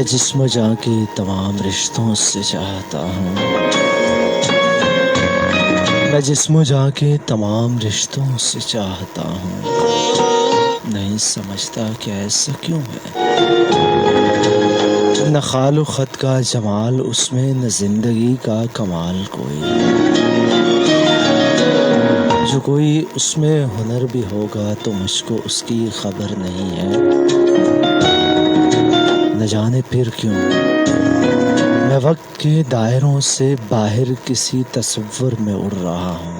میں جسم جاں کے تمام رشتوں سے چاہتا ہوں، میں جسم جاں کے تمام رشتوں سے چاہتا ہوں، نہیں سمجھتا کہ ایسا کیوں ہے، نہ خال و خط کا جمال اس میں، نہ زندگی کا کمال کوئی، جو کوئی اس میں ہنر بھی ہوگا تو مجھ کو اس کی خبر نہیں ہے، نہ جانے پھر کیوں میں وقت کے دائروں سے باہر کسی تصور میں اڑ رہا ہوں،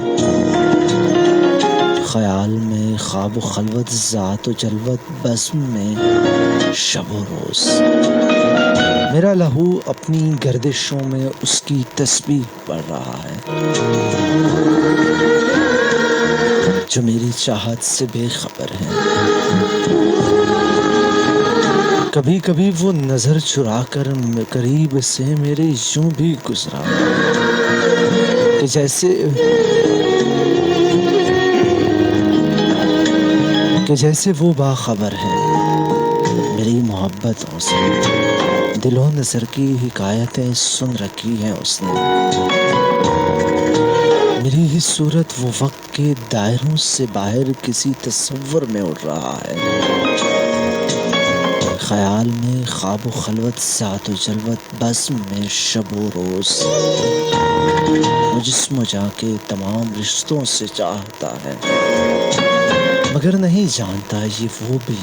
خیال میں خواب و خلوت، ذات و جلوت، بزم میں شب و روز، میرا لہو اپنی گردشوں میں اس کی تسبیح پڑھ رہا ہے، جو میری چاہت سے بے خبر ہے، کبھی کبھی وہ نظر چرا کر قریب سے میرے یوں بھی گزرا کہ جیسے وہ باخبر ہے میری محبتوں سے، دل و نظر کی حکایتیں سن رکھی ہیں اس نے، میری ہی صورت وہ وقت کے دائروں سے باہر کسی تصور میں اڑ رہا ہے، خیال میں خواب و خلوت، ذات و جلوت، بزم میں شب و روز، وہ جسم و جاں کے تمام رشتوں سے چاہتا ہے، مگر نہیں جانتا یہ وہ بھی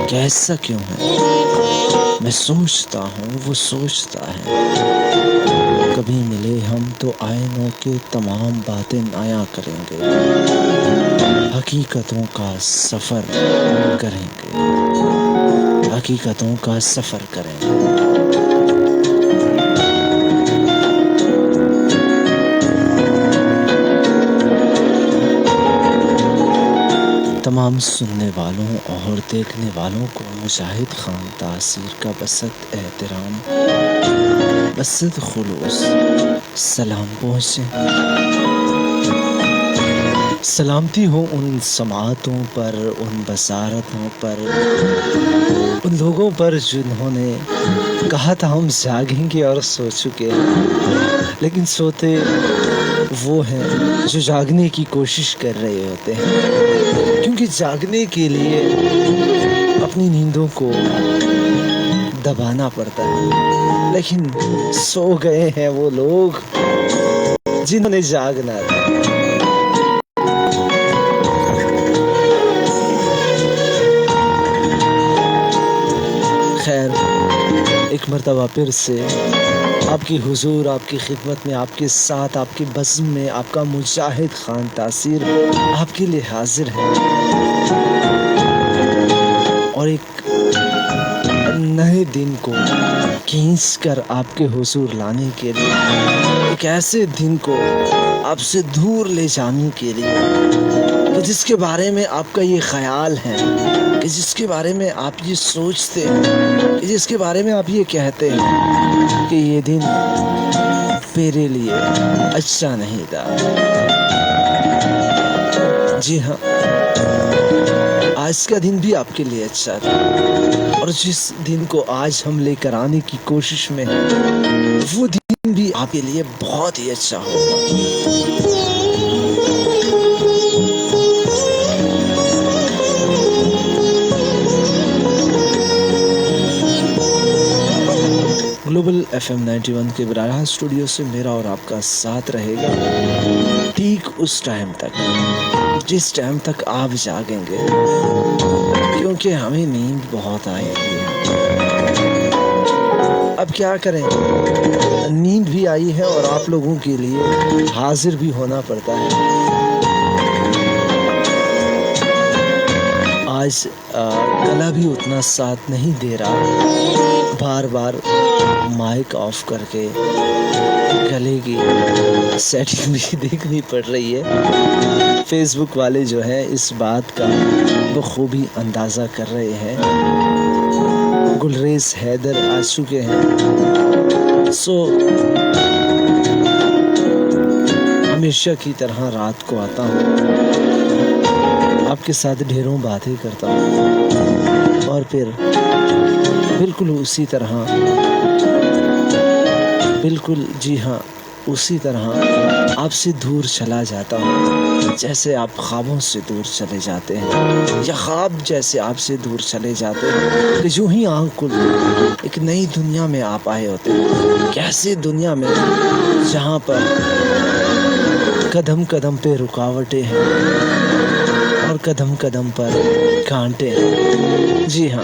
کیسا کیوں ہے، میں سوچتا ہوں وہ سوچتا ہے، کبھی ملے ہم تو آئینوں کے تمام باتیں عیاں کریں گے، حقیقتوں کا سفر کریں گے، حقیقتوں کا سفر کریں گے۔ تمام سننے والوں اور دیکھنے والوں کو مجاہد خان تاثیر کا بسط احترام، بسط خلوص سلام پہنچے، سلامتی ہو ان سماعتوں پر، ان بصارتوں پر، ان لوگوں پر جنہوں نے کہا تھا ہم جاگیں گے اور سو چکے ہیں، لیکن سوتے وہ ہیں جو جاگنے کی کوشش کر رہے ہوتے ہیں، کیونکہ جاگنے کے لیے اپنی نیندوں کو دبانا پڑتا ہے، لیکن سو گئے ہیں وہ لوگ جنہوں نے جاگنا تھا۔ خیر، ایک مرتبہ پھر سے آپ کی حضور، آپ کی خدمت میں، آپ کے ساتھ، آپ کے بزم میں آپ کا مجاہد خان تاثیر آپ کے لیے حاضر ہے، اور ایک نئے دن کو کھینچ کر آپ کے حضور لانے کے لیے، ایک ایسے دن کو آپ سے دور لے جانے کے لیے کہ جس کے بارے میں آپ کا یہ خیال ہے، کہ جس کے بارے میں آپ یہ سوچتے ہیں، کہ جس کے بارے میں آپ یہ کہتے ہیں کہ یہ دن میرے لیے اچھا نہیں تھا۔ جی ہاں، آج کا دن بھی آپ کے لیے اچھا تھا، اور جس دن کو آج ہم لے کر آنے کی کوشش میں ہیں وہ دن بھی آپ کے لیے بہت ہی اچھا ہوگا۔ گلوبل FM 91 کے براہ راست اسٹوڈیو سے میرا اور آپ کا ساتھ رہے گا ٹھیک اس ٹائم تک جس ٹائم تک آپ جاگیں گے، کیونکہ ہمیں نیند بہت آئی ہے۔ اب کیا کریں، نیند بھی آئی ہے اور آپ لوگوں کے لیے حاضر بھی ہونا پڑتا ہے۔ آج گلا بھی اتنا ساتھ نہیں دے رہا، بار بار مائک آف کر کے گلے کی سیٹنگ بھی دیکھنی پڑ رہی ہے۔ فیس بک والے جو ہیں اس بات کا بخوبی اندازہ کر رہے ہیں۔ گلریز حیدر آ چکے ہیں، ہمیشہ کی طرح رات کو آتا ہوں آپ کے ساتھ ڈھیروں باتیں کرتا ہوں اور پھر بالکل اسی طرح، بالکل جی ہاں اسی طرح آپ سے دور چلا جاتا ہوں جیسے آپ خوابوں سے دور چلے جاتے ہیں، یا خواب جیسے آپ سے دور چلے جاتے ہیں کہ جو ہی آنکھ کھلتی ایک نئی دنیا میں آپ آئے ہوتے ہیں، کیسی دنیا میں جہاں پر قدم قدم پہ رکاوٹیں ہیں اور قدم قدم پر کانٹے ہیں۔ جی ہاں،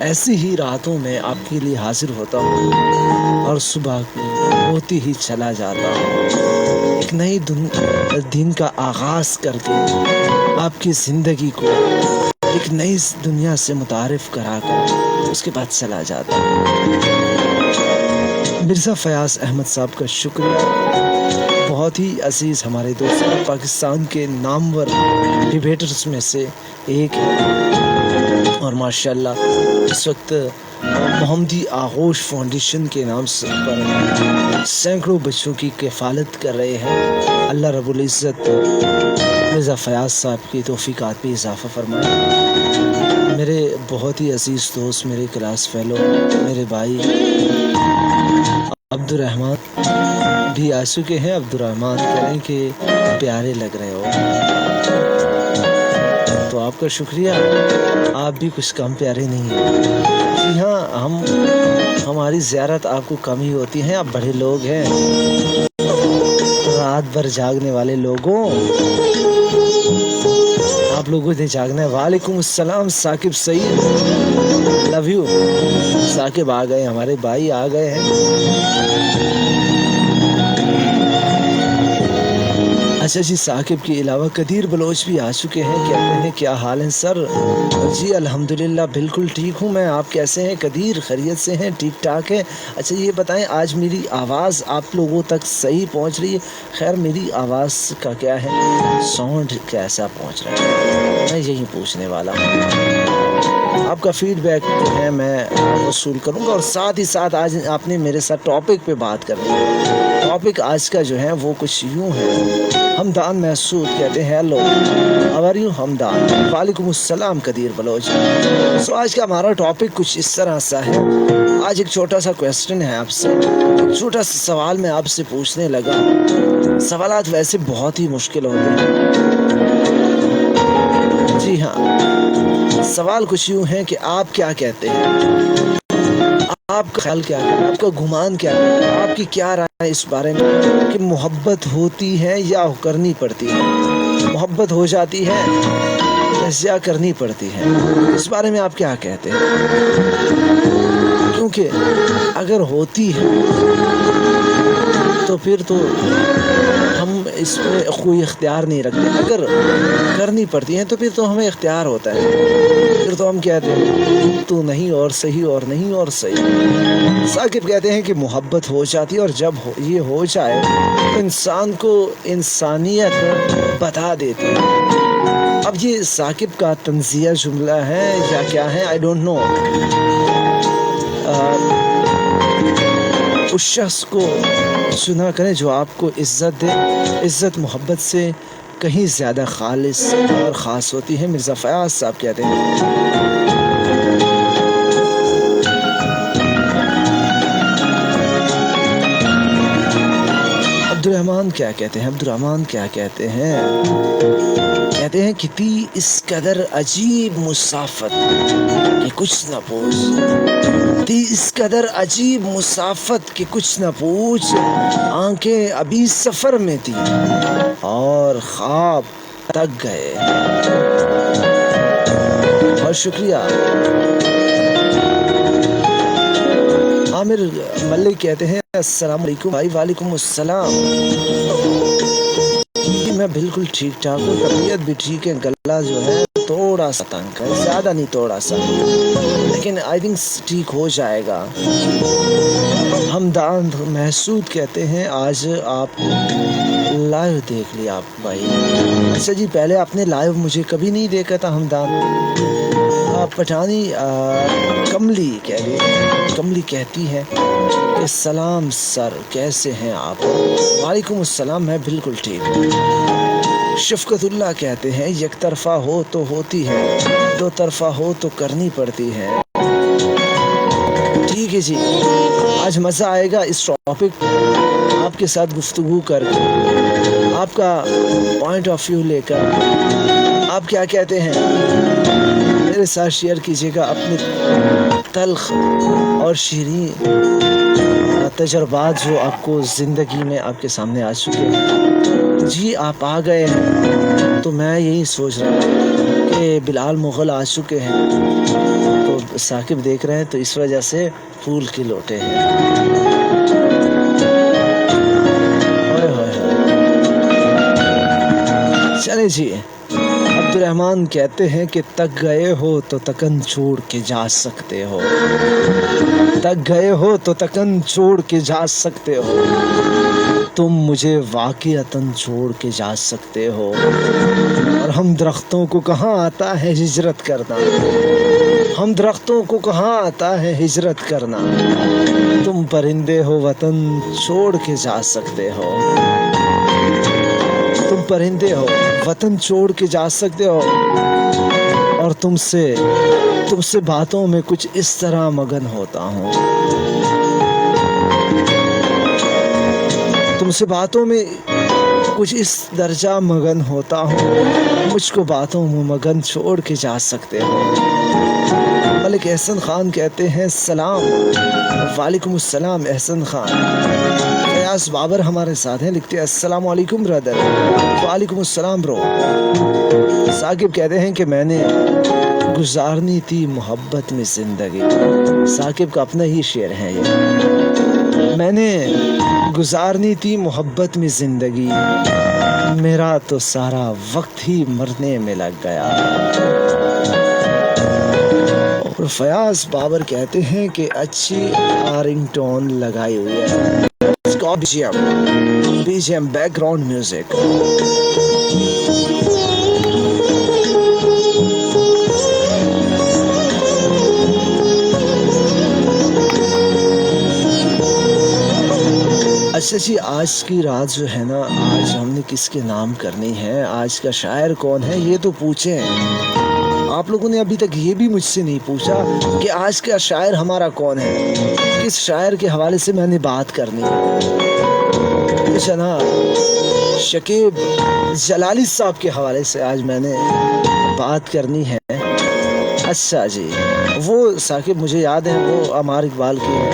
ایسی ہی راتوں میں آپ کے لیے حاضر ہوتا ہوں اور صبح ہوتی ہی چلا جاتا ہوں، ایک نئی دن کا آغاز کر کے آپ کی زندگی کو ایک نئی دنیا سے متعارف کرا کر اس کے بعد چلا جاتا ہوں۔ مرزا فیاض احمد صاحب کا شکریہ، بہت ہی عزیز ہمارے دوست، پاکستان کے نامور ڈیبیٹرز میں سے ایک ہے، اور ماشاءاللہ اس وقت محمدی آغوش فاؤنڈیشن کے نام سے پر سینکڑوں بچوں کی کفالت کر رہے ہیں۔ اللہ رب العزت مرزا فیاض صاحب کی توفیقات میں اضافہ فرمائے۔ میرے بہت ہی عزیز دوست، میرے کلاس فیلو، میرے بھائی عبد الرحمن بھی آ چکے ہیں۔ عبد الرحمن کہہ رہے ہیں کہ پیارے لگ رہے ہو، تو آپ کا شکریہ، آپ بھی کچھ کم پیارے نہیں ہیں۔ جی ہاں، ہماری زیارت آپ کو کم ہی ہوتی ہے، آپ بڑے لوگ ہیں، رات بھر جاگنے والے لوگوں، آپ لوگوں نے جاگنا ہے۔ وعلیکم السلام ثاقب سعید، لو یو۔ ثاقب آ گئے، ہمارے بھائی آ گئے ہیں۔ اچھا جی، ثاقب کے علاوہ قدیر بلوچ بھی آ چکے ہیں، کہتے ہیں کیا حال ہیں سر؟ جی الحمدللہ بالکل ٹھیک ہوں میں، آپ کیسے ہیں قدیر؟ خیریت سے ہیں؟ ٹھیک ٹھاک ہے؟ اچھا یہ بتائیں، آج میری آواز آپ لوگوں تک صحیح پہنچ رہی ہے؟ خیر میری آواز کا کیا ہے، ساؤنڈ کیسا پہنچ رہا ہے، میں یہی پوچھنے والا ہوں۔ آپ کا فیڈ بیک ہے میں وصول کروں گا، اور ساتھ ہی ساتھ آج آپ نے میرے ساتھ ٹاپک پہ بات کرنی ہے۔ ٹاپک آج کا جو ہے وہ کچھ یوں ہے، حمدان محسود کہتے ہیں ہیلو ہاؤ آر یو حمدان؟ وعلیکم السلام قدیر بلوچ۔ سو آج کا ہمارا ٹاپک کچھ اس طرح سا ہے، آج ایک چھوٹا سا کویسچن ہے آپ سے، ایک چھوٹا سا سوال میں آپ سے پوچھنے لگا۔ سوالات ویسے بہت ہی مشکل ہوتے ہیں، جی ہاں، سوال کچھ یوں ہے کہ آپ کیا کہتے ہیں، آپ کا خیال کیا ہے، آپ کا گمان کیا ہے، آپ کی کیا رائے ہے اس بارے میں کہ محبت ہوتی ہے یا کرنی پڑتی ہے، محبت ہو جاتی ہے یا کرنی پڑتی ہے، اس بارے میں آپ کیا کہتے ہیں؟ کیونکہ اگر ہوتی ہے تو پھر تو ہم اس میں کوئی اختیار نہیں رکھتے، اگر کرنی پڑتی ہے تو پھر تو ہمیں اختیار ہوتا ہے، پھر تو ہم کہتے ہیں تو نہیں اور صحیح اور نہیں اور صحیح۔ ثاقب کہتے ہیں کہ محبت ہو جاتی ہے، اور جب یہ ہو جائے تو انسان کو انسانیت بتا دیتی ہے۔ اب یہ ثاقب کا طنزیہ جملہ ہے یا کیا ہے، آئی ڈونٹ نو۔ اس شخص کو سنا کریں جو آپ کو عزت دے، عزت محبت سے کہیں زیادہ خالص اور خاص ہوتی ہے۔ مرزا فیاض صاحب کہتے ہیں۔ عبد الرحمن کیا کہتے ہیں، عبد الرحمن کیا کہتے ہیں، کہتے ہیں کہ تھی اس قدر عجیب مسافت کہ کچھ نہ پوچھ، تھی اس قدر عجیب مسافت کہ کچھ نہ پوچھ، آنکھیں ابھی سفر میں تھی اور خواب تک گئے۔ بہت شکریہ۔ عامر ملک کہتے ہیں السلام علیکم بھائی۔ وعلیکم السلام، میں بالکل ٹھیک ٹھاک ہوں، طبیعت بھی ٹھیک ہے، گلا جو ہے تھوڑا سا تنگ ہے، زیادہ نہیں تھوڑا سا، لیکن آئی تھنک ٹھیک ہو جائے گا۔ حمدان محسود کہتے ہیں آج آپ لائیو دیکھ لیا آپ بھائی۔ اچھا جی، پہلے آپ نے لائیو مجھے کبھی نہیں دیکھا تھا حمدان۔ پٹھانی کملی کملی کہتی ہے کہ سلام سر، کیسے ہیں آپ؟ وعلیکم السلام، میں بالکل ٹھیک ہوں، شفقت اللہ کہتے ہیں یک طرفہ ہو تو ہوتی ہے، دو طرفہ ہو تو کرنی پڑتی ہے۔ ٹھیک ہے جی، آج مزہ آئے گا اس ٹاپک آپ کے ساتھ گفتگو کر کے، آپ کا پوائنٹ آف ویو لے کر آپ کیا کہتے ہیں میرے ساتھ شیئر کیجیے گا اپنے تلخ اور شیریں تجربات جو آپ کو زندگی میں آپ کے سامنے آ چکے ہیں۔ جی آپ آ گئے ہیں تو میں یہی سوچ رہا ہوں کہ بلال مغل آ چکے ہیں تو ثاقب دیکھ رہے ہیں تو اس وجہ سے پھول کے لوٹے ہیں۔ چلے جی، عبد الرحمن کہتے ہیں کہ تک گئے ہو تو تکن چھوڑ کے جا سکتے ہو، تک گئے ہو تو تکن چھوڑ کے جا سکتے ہو، تم مجھے واقعتاً چھوڑ کے جا سکتے ہو، اور ہم درختوں کو کہاں آتا ہے ہجرت کرنا، ہم درختوں کو کہاں آتا ہے ہجرت کرنا، تم پرندے ہو وطن چھوڑ کے جا سکتے ہو، تم پرندے ہو وطن چھوڑ کے جا سکتے ہو، اور تم سے باتوں میں کچھ اس طرح مگن ہوتا ہوں، تم سے باتوں میں کچھ اس درجہ مگن ہوتا ہوں، مجھ کو باتوں میں مگن چھوڑ کے جا سکتے ہو۔ ملک احسن خان کہتے ہیں سلام، وعلیکم السلام احسن خان۔ فیاض بابر ہمارے ساتھ ہیں، لکھتے ہیں السلام علیکم برادر۔ وعلیکم السلام برو۔ ثاقب کہتے ہیں کہ میں نے گزارنی تھی محبت میں زندگی، ثاقب کا اپنا ہی شعر ہے یہ، میں نے گزارنی تھی محبت میں زندگی، میرا تو سارا وقت ہی مرنے میں لگ گیا۔ اور فیاض بابر کہتے ہیں کہ اچھی رنگ ٹون لگائی ہوئی ہے، B G M background music. اچھا جی، آج کی رات جو ہے نا، آج ہم نے کس کے نام کرنی ہے، آج کا شاعر کون ہے یہ تو پوچھیں۔ آپ لوگوں نے ابھی تک یہ بھی مجھ سے نہیں پوچھا کہ آج کا شاعر ہمارا کون ہے، کس شاعر کے حوالے سے میں نے بات کرنی ہے۔ جناب شکیب جلالی صاحب کے حوالے سے آج میں نے بات کرنی ہے۔ اچھا جی، وہ ثاقب مجھے یاد ہے، وہ عمار اقبال کی ہے۔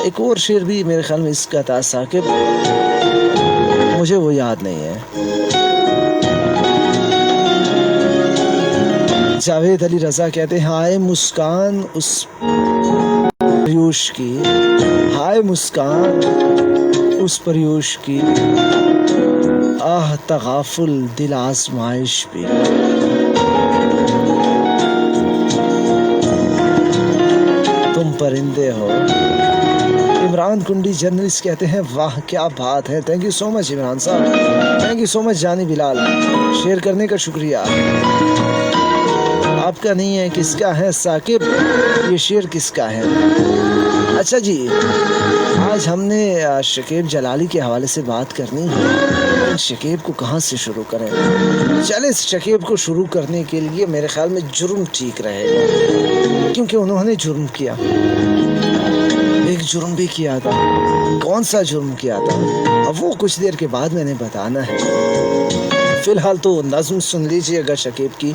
ایک اور شعر بھی میرے خیال میں اس کا تھا ثاقب، مجھے وہ یاد نہیں ہے۔ جاوید علی رضا کہتے ہیں ہائے مسکان اس پریوش کی، ہائے مسکان اس پریوش کی، آہ تغافل دل آزمائش بھی۔ تم پرندے ہو۔ عمران کنڈی جرنلسٹ کہتے ہیں واہ کیا بات ہے، تھینک یو سو مچ عمران صاحب، تھینک یو سو مچ جانی بلال، شیئر کرنے کا شکریہ۔ آپ کا نہیں ہے، کس کا ہے ثاقب، یہ شعر کس کا ہے؟ اچھا جی، آج ہم نے شکیب جلالی کے حوالے سے بات کرنی ہے، شکیب کو کہاں سے شروع کریں؟ چلیں شکیب کو شروع کرنے کے لیے میرے خیال میں جرم ٹھیک رہے گا، کیونکہ انہوں نے جرم کیا، ایک جرم بھی کیا تھا۔ کون سا جرم کیا تھا اب وہ کچھ دیر کے بعد میں نے بتانا ہے، فی الحال تو نظم سن لیجیے گا شکیب کی۔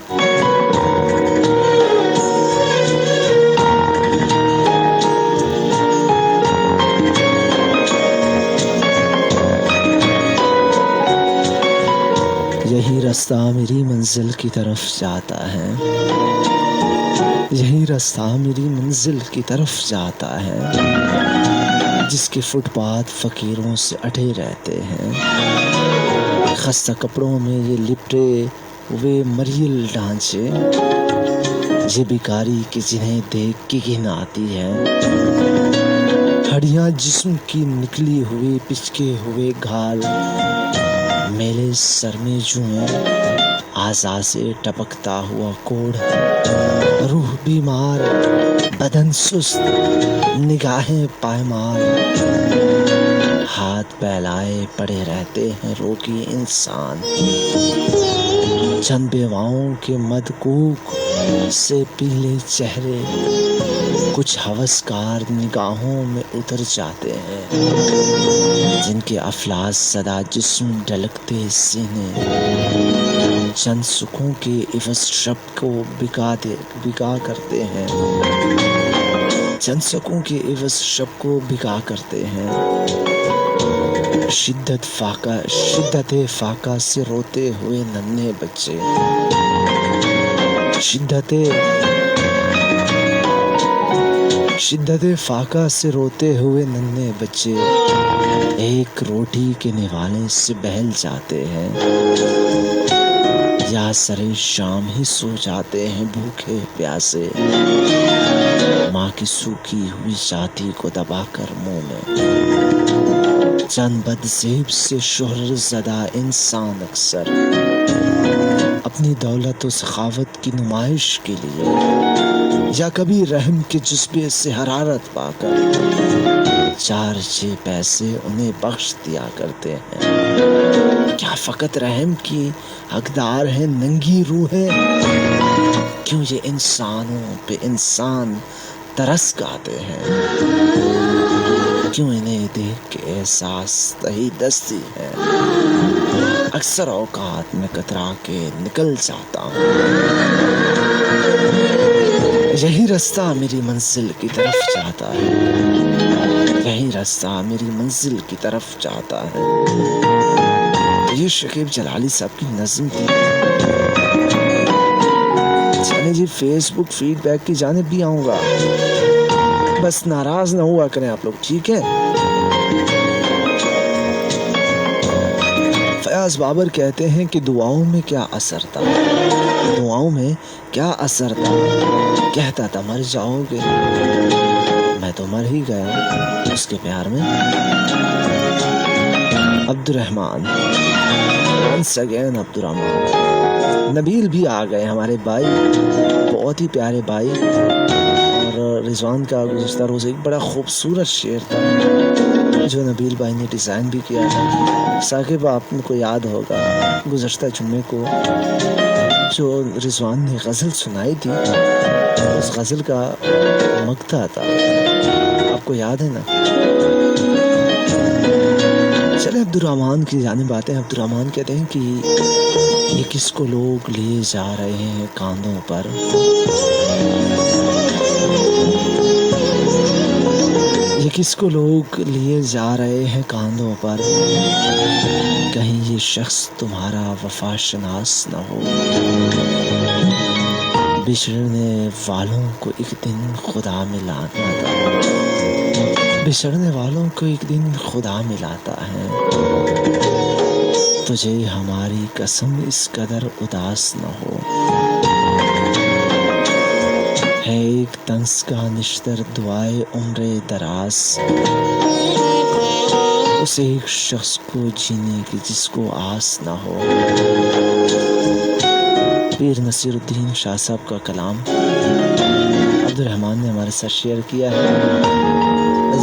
یہی رستہ میری منزل کی طرف جاتا ہے، یہی رستہ میری منزل کی طرف جاتا ہے، جس کے فٹ پاتھ فقیروں سے اٹے رہتے ہیں، خستہ کپڑوں میں یہ لپٹے ہوئے مریل ڈھانچے، یہ بیکاری کی جنہیں دیکھ کے گھن آتی ہے، ہڈیاں جسم کی نکلی ہوئی پچکے ہوئے گھال، میلے سر میں جوئیں اعضاء سے ٹپکتا ہوا کوڑ، روح بیمار بدن سست نگاہیں پائمال، ہاتھ رات بہلائے پڑے رہتے ہیں روگی انسان، چند بیواؤں کے مدکوک سے پیلے چہرے کچھ ہوسکار نگاہوں میں اتر جاتے ہیں، جن کے افلاس زدہ جسم ڈھلکتے سینے چند سکھوں کے عوض شب کو بگا کرتے ہیں، چند سکوں کے عوض شب کو بگا کرتے ہیں۔ شدت فاقہ سے روتے ہوئے ننھے بچے، شدت فاقہ سے روتے ہوئے ننھے بچے ایک روٹی کے نوالے سے بہل جاتے ہیں، یا سرے شام ہی سو جاتے ہیں بھوکے پیاسے، ماں کی سوکھی ہوئی چھاتی کو دبا کر منہ میں۔ چند بدزیب سے شہرت زدہ انسان اکثر اپنی دولت و سخاوت کی نمائش کے لیے یا کبھی رحم کے جذبے سے حرارت پا کر 4-6 پیسے انہیں بخش دیا کرتے ہیں۔ کیا فقط رحم کی حقدار ہیں ننگی روحیں؟ کیوں یہ انسانوں پہ انسان ترس گاتے ہیں؟ کیوں انہیں دیکھ کے احساس تہی دستی ہے؟ اکثر اوقات میں کترا کے نکل جاتا ہوں، یہی رستہ میری منزل کی طرف جاتا ہے، یہی رستہ میری منزل کی طرف جاتا ہے۔ یہ شکیب جلالی صاحب کی نظم تھی۔ چلیں جی، فیس بک فیڈ بیک کی جانب بھی آؤں گا، بس ناراض نہ ہوا کریں آپ لوگ، ٹھیک ہے؟ فیاض بابر کہتے ہیں کہ دعاؤں میں کیا اثر تھا، دعاؤں میں کیا اثر تھا، کہتا تھا مر جاؤ گے، میں تو مر ہی گیا اس کے پیار میں۔ عبد الرحمن، once again عبد الرحمن۔ نبیل بھی آ گئے ہمارے بھائی، بہت ہی پیارے بھائی، اور رضوان کا گزشتہ روز ایک بڑا خوبصورت شعر تھا جو نبیل بھائی نے ڈیزائن بھی کیا تھا۔ ثاقب، آپ کو یاد ہوگا گزشتہ جمعے کو جو رضوان نے غزل سنائی تھی، اس غزل کا مقطع تھا، آپ کو یاد ہے نا؟ چلے عبد الرحمن کی جانب آتے ہیں۔ عبد الرحمن کہتے ہیں کہ یہ کس کو لوگ لیے جا رہے ہیں کاندھوں پر، یہ کس کو لوگ لیے جا رہے ہیں کاندھوں پر، کہیں یہ شخص تمہارا وفا شناس نہ ہو، بچھڑنے والوں کو ایک دن خدا ملانا تھا، بچھڑنے والوں کو ایک دن خدا ملاتا ہے، تجھے ہماری قسم اس قدر اداس نہ ہو، ہے ایک طنز کا نشتر دعائے عمر دراز، اس ایک شخص کو جینے کی جس کو آس نہ ہو۔ پیر نصیر الدین شاہ صاحب کا کلام عبد الرحمن نے ہمارے ساتھ شیئر کیا ہے۔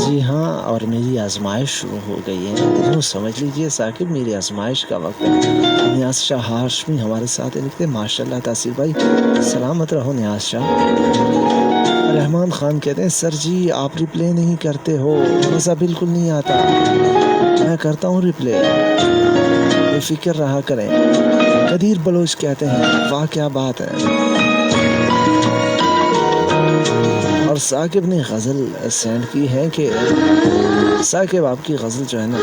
جی ہاں، اور میری آزمائش شروع ہو گئی ہے، یوں سمجھ لیجئے ثاقب میری آزمائش کا وقت ہے۔ نیاز شاہ ہاشمی ہمارے ساتھ لکھتے ہیں، ماشاءاللہ تاثیر بھائی سلامت رہو نیاز شاہ۔ رحمان خان کہتے ہیں سر جی آپ ریپلے نہیں کرتے ہو، مزہ بالکل نہیں آتا، میں کرتا ہوں ریپلے، بے فکر رہا کریں۔ قدیر بلوچ کہتے ہیں واہ کیا بات ہے، اور ثاقب نے غزل سینڈ کی ہے کہ ثاقب آپ کی غزل جو ہے نا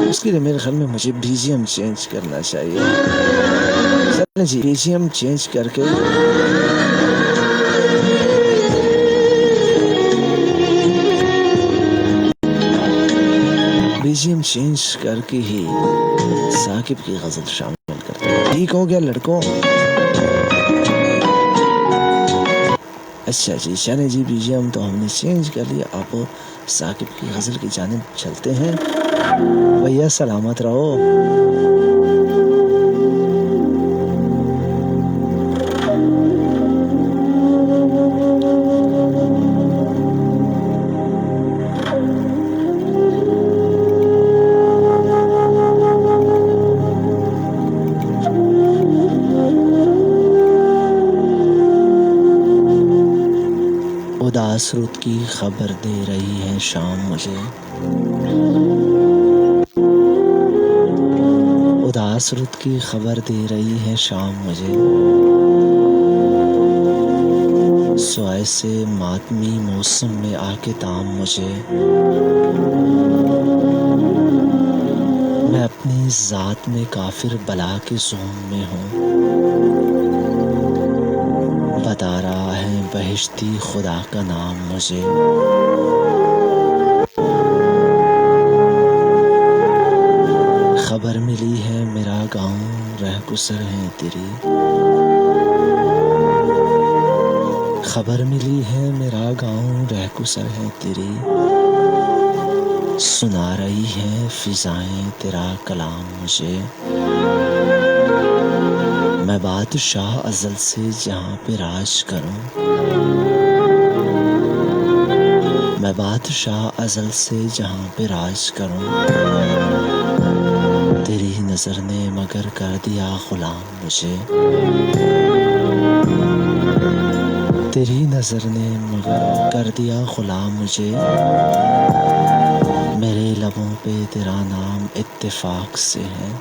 اس کے لیے میرے خیال میں مجھے بی جی ایم چینج کرنا چاہیے۔ چلیں جی، بی جی ایم چینج کر کے ہی ثاقب کی غزل شامل کرتے ہیں، ٹھیک ہو گیا لڑکوں؟ اچھا جی، چلیں جی، بی جی ایم تو ہم نے چینج کر لیا، اب ثاقب کی غزل کی جانب چلتے ہیں۔ بھیا سلامت رہو۔ اداس رت کی خبر دے رہی ہے شام مجھے، اداس رت کی خبر دے رہی ہے شام مجھے، سو ایسے ماتمی موسم میں آ کے تام مجھے، میں اپنی ذات میں کافر بلا کے زوم میں ہوں، بتا رہا ہے بہشتی خدا کا نام مجھے، خبر ملی ہے میرا گاؤں رہ گزر ہے تیری، خبر ملی ہے میرا گاؤں رہ گزر ہے تیری، سنا رہی ہے فضائیں تیرا کلام مجھے، میں بادشاہ ازل سے جہاں پہ راج کروں، میں بادشاہ ازل سے جہاں پہ راج کروں، تیری نظر نے مگر کر دیا غلام مجھے، تیری نظر نے مگر کر دیا غلام مجھے، میرے لبوں پہ تیرا نام اتفاق سے ہے،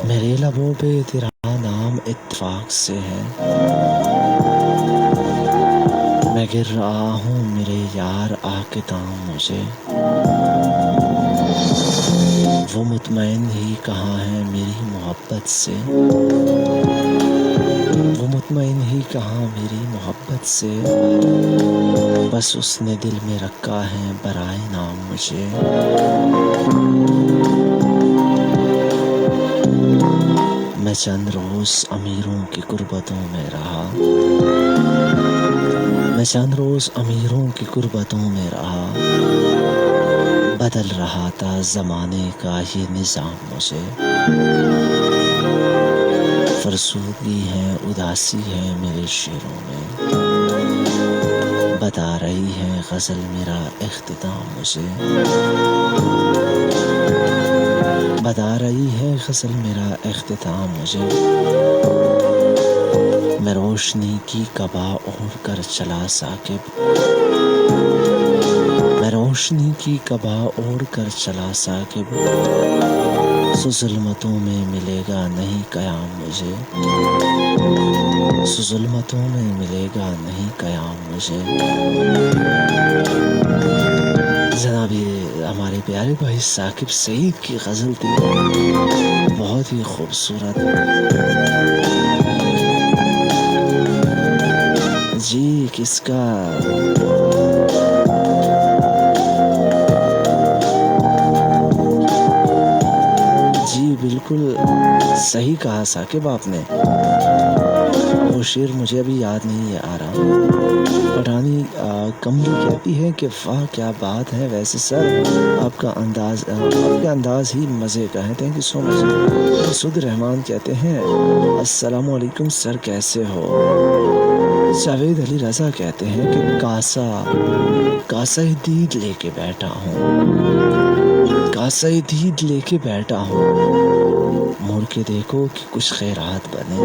میرے لبوں پہ تیرا نام اتفاق سے ہے، میں گر رہا ہوں میرے یار آ کے تام مجھے، وہ مطمئن ہی کہاں ہے میری محبت سے، وہ مطمئن ہی کہاں میری محبت سے، بس اس نے دل میں رکھا ہے برائے نام مجھے، میں چند روز امیروں کی غربتوں میں رہا، میں چند روز امیروں کی غربتوں میں رہا، بدل رہا تھا زمانے کا یہ نظام مجھے، فرسودگی ہے اداسی ہے میرے شعروں میں، بتا رہی ہے غزل میرا اختتام مجھے، بتا رہی ہے غزل میرا اختتام مجھے، میں روشنی کی قبا اوڑھ کر چلا ثاقب، میں روشنی کی قبا اوڑھ کر چلا ثاقب، سو ظلمتوں میں ملے گا نہیں قیام مجھے، سو ظلمتوں میں ملے گا نہیں قیام مجھے، جناب یہ ہمارے پیارے بھائی ثاقب سعید کی غزل تھی، بہت ہی خوبصورت، جی کس کا جی بالکل صحیح کہا ثاقب آپ نے، وہ شعر مجھے ابھی یاد نہیں آ رہا، پٹھانی کملی کہتی ہے کہ واہ کیا بات ہے، ویسے سر آپ کا انداز ہی مزے کا ہے، تھینک یو سو مچ۔ سود رحمان کہتے ہیں السلام علیکم سر کیسے ہو، جاوید علی رضا کہتے ہیں کہ کاسہ دید لے کے بیٹھا ہوں، کاسہ دید لے کے بیٹھا ہوں، مڑ کے دیکھو کہ کچھ خیرات بنے،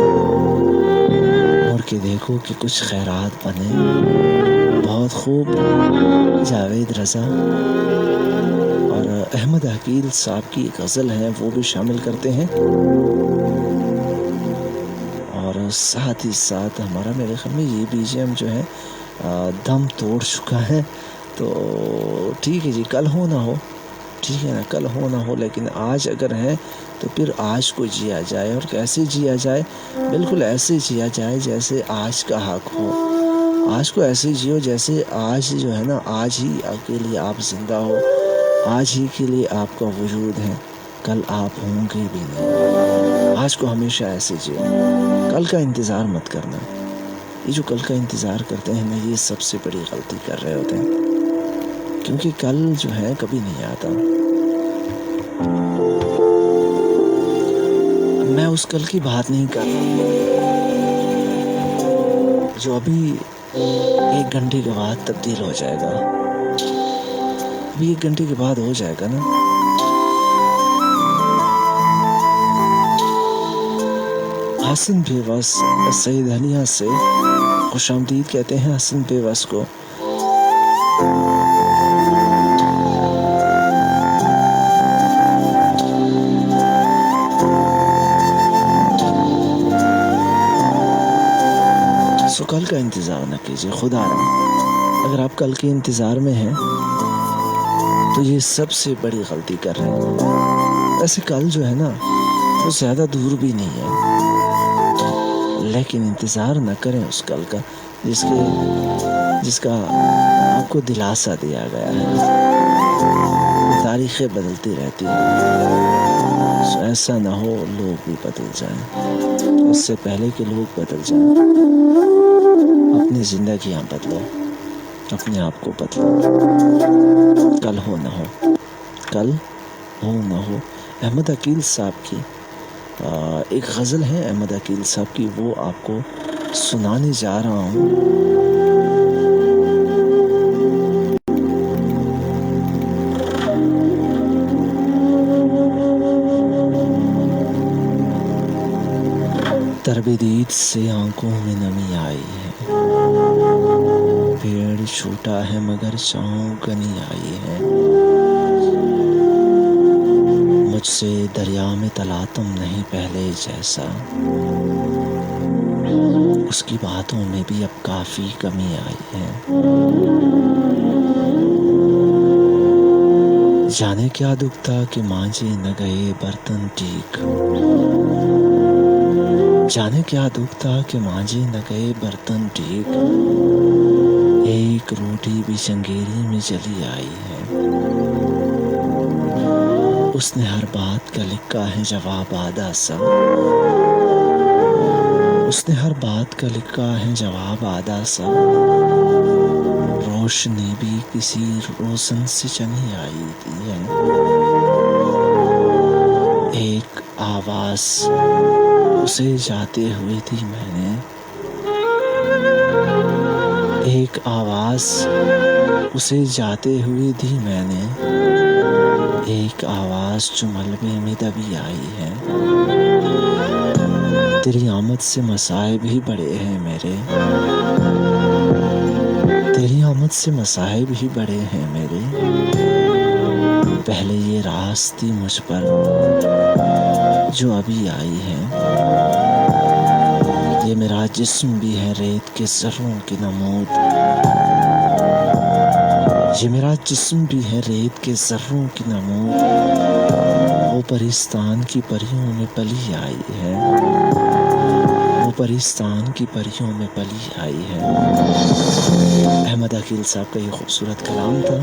مڑ کے دیکھو کہ کچھ خیرات بنے، بہت خوب جاوید رضا، اور احمد حکیل صاحب کی غزل ہے وہ بھی شامل کرتے ہیں، اور ساتھ ہی ساتھ ہمارا میرے خیال میں یہ بی جی ایم جو ہے دم توڑ چکا ہے، تو ٹھیک ہے جی کل ہو نہ ہو، ٹھیک ہے نا کل ہو نہ ہو، لیکن آج اگر ہے تو پھر آج کو جیا جائے، اور کیسے جیا جائے، بالکل ایسے جیا جائے جیسے آج کا حق ہو، آج کو ایسے جیو جیسے آج جو ہے نا آج ہی کے لیے آپ زندہ ہو، آج ہی کے لیے آپ کا وجود ہے، کل آپ ہوں گے بھی نہیں، آج کو ہمیشہ ایسے جیو، کل کا انتظار مت کرنا، یہ جو کل کا انتظار کرتے ہیں نا یہ سب سے بڑی غلطی کر رہے ہوتے ہیں، کیونکہ کل جو ہے کبھی نہیں آتا، میں اس کل کی بات نہیں کر رہا جو ابھی 1 گھنٹے کے بعد تبدیل ہو جائے گا، ابھی 1 گھنٹے کے بعد ہو جائے گا نا، حسن بھی بس سعید ہنیہ سے خوش آمدید کہتے ہیں حسن پیوس کو. سو کل کا انتظار نہ کیجیے، خدا رحم. اگر آپ کل کے انتظار میں ہیں تو یہ سب سے بڑی غلطی کر رہے ہیں. ویسے کل جو ہے نا وہ زیادہ دور بھی نہیں ہے، لیکن انتظار نہ کریں اس کل کا جس کا آپ کو دلاسا دیا گیا ہے. تاریخیں بدلتی رہتی ہیں، سو ایسا نہ ہو لوگ بھی بدل جائیں، اس سے پہلے کہ لوگ بدل جائیں. اپنی زندگیاں بدلو، اپنے آپ کو بدلو. کل ہو نہ ہو، کل ہو نہ ہو. احمد عقیل صاحب کی ایک غزل ہے، احمد عقیل صاحب کی، وہ آپ کو سنانے جا رہا ہوں. تربیدید سے آنکھوں میں نمی آئی ہے، پیڑ چھوٹا ہے مگر چھاؤں گنی آئی ہے. مجھ سے دریا میں تلاطم نہیں پہلے جیسا، اس کی باتوں میں بھی اب کافی کمی آئی ہے. جانے کیا دکھ تھا کہ مانجے نہ گئے برتن ٹیک، جانے کیا دکھ تھا کہ مانجے نہ گئے برتن ٹیک. ایک روٹی بھی چنگیری میں جلی آئی ہے، اس نے ہر بات کا لکھا ہے جواب آدھا سا، اس نے ہر بات کا لکھا ہے جواب آدھا سا. روشنی بھی کسی روشن سے چلی آئی ہے. ایک آواز اسے جاتے ہوئے دی میں نے، ایک آواز اسے جاتے ہوئے دی میں نے، ایک آواز جو ملبے میں دبی آئی ہے. تیری آمد سے مصائب ہی بڑے ہیں میرے، تیری آمد سے مصائب ہی بڑے ہیں میرے. پہلے یہ راست تھی مجھ پر جو ابھی آئی ہے. یہ میرا جسم بھی ہے ریت کے ذروں کی نمود، یہ میرا جسم بھی ہے ریت کے ذروں کی نمود. وہ پرستان کی پریوں میں پلی آئی ہے، وہ پرستان کی پریوں میں پلی آئی ہے. احمد عقیل صاحب کا یہ خوبصورت کلام تھا.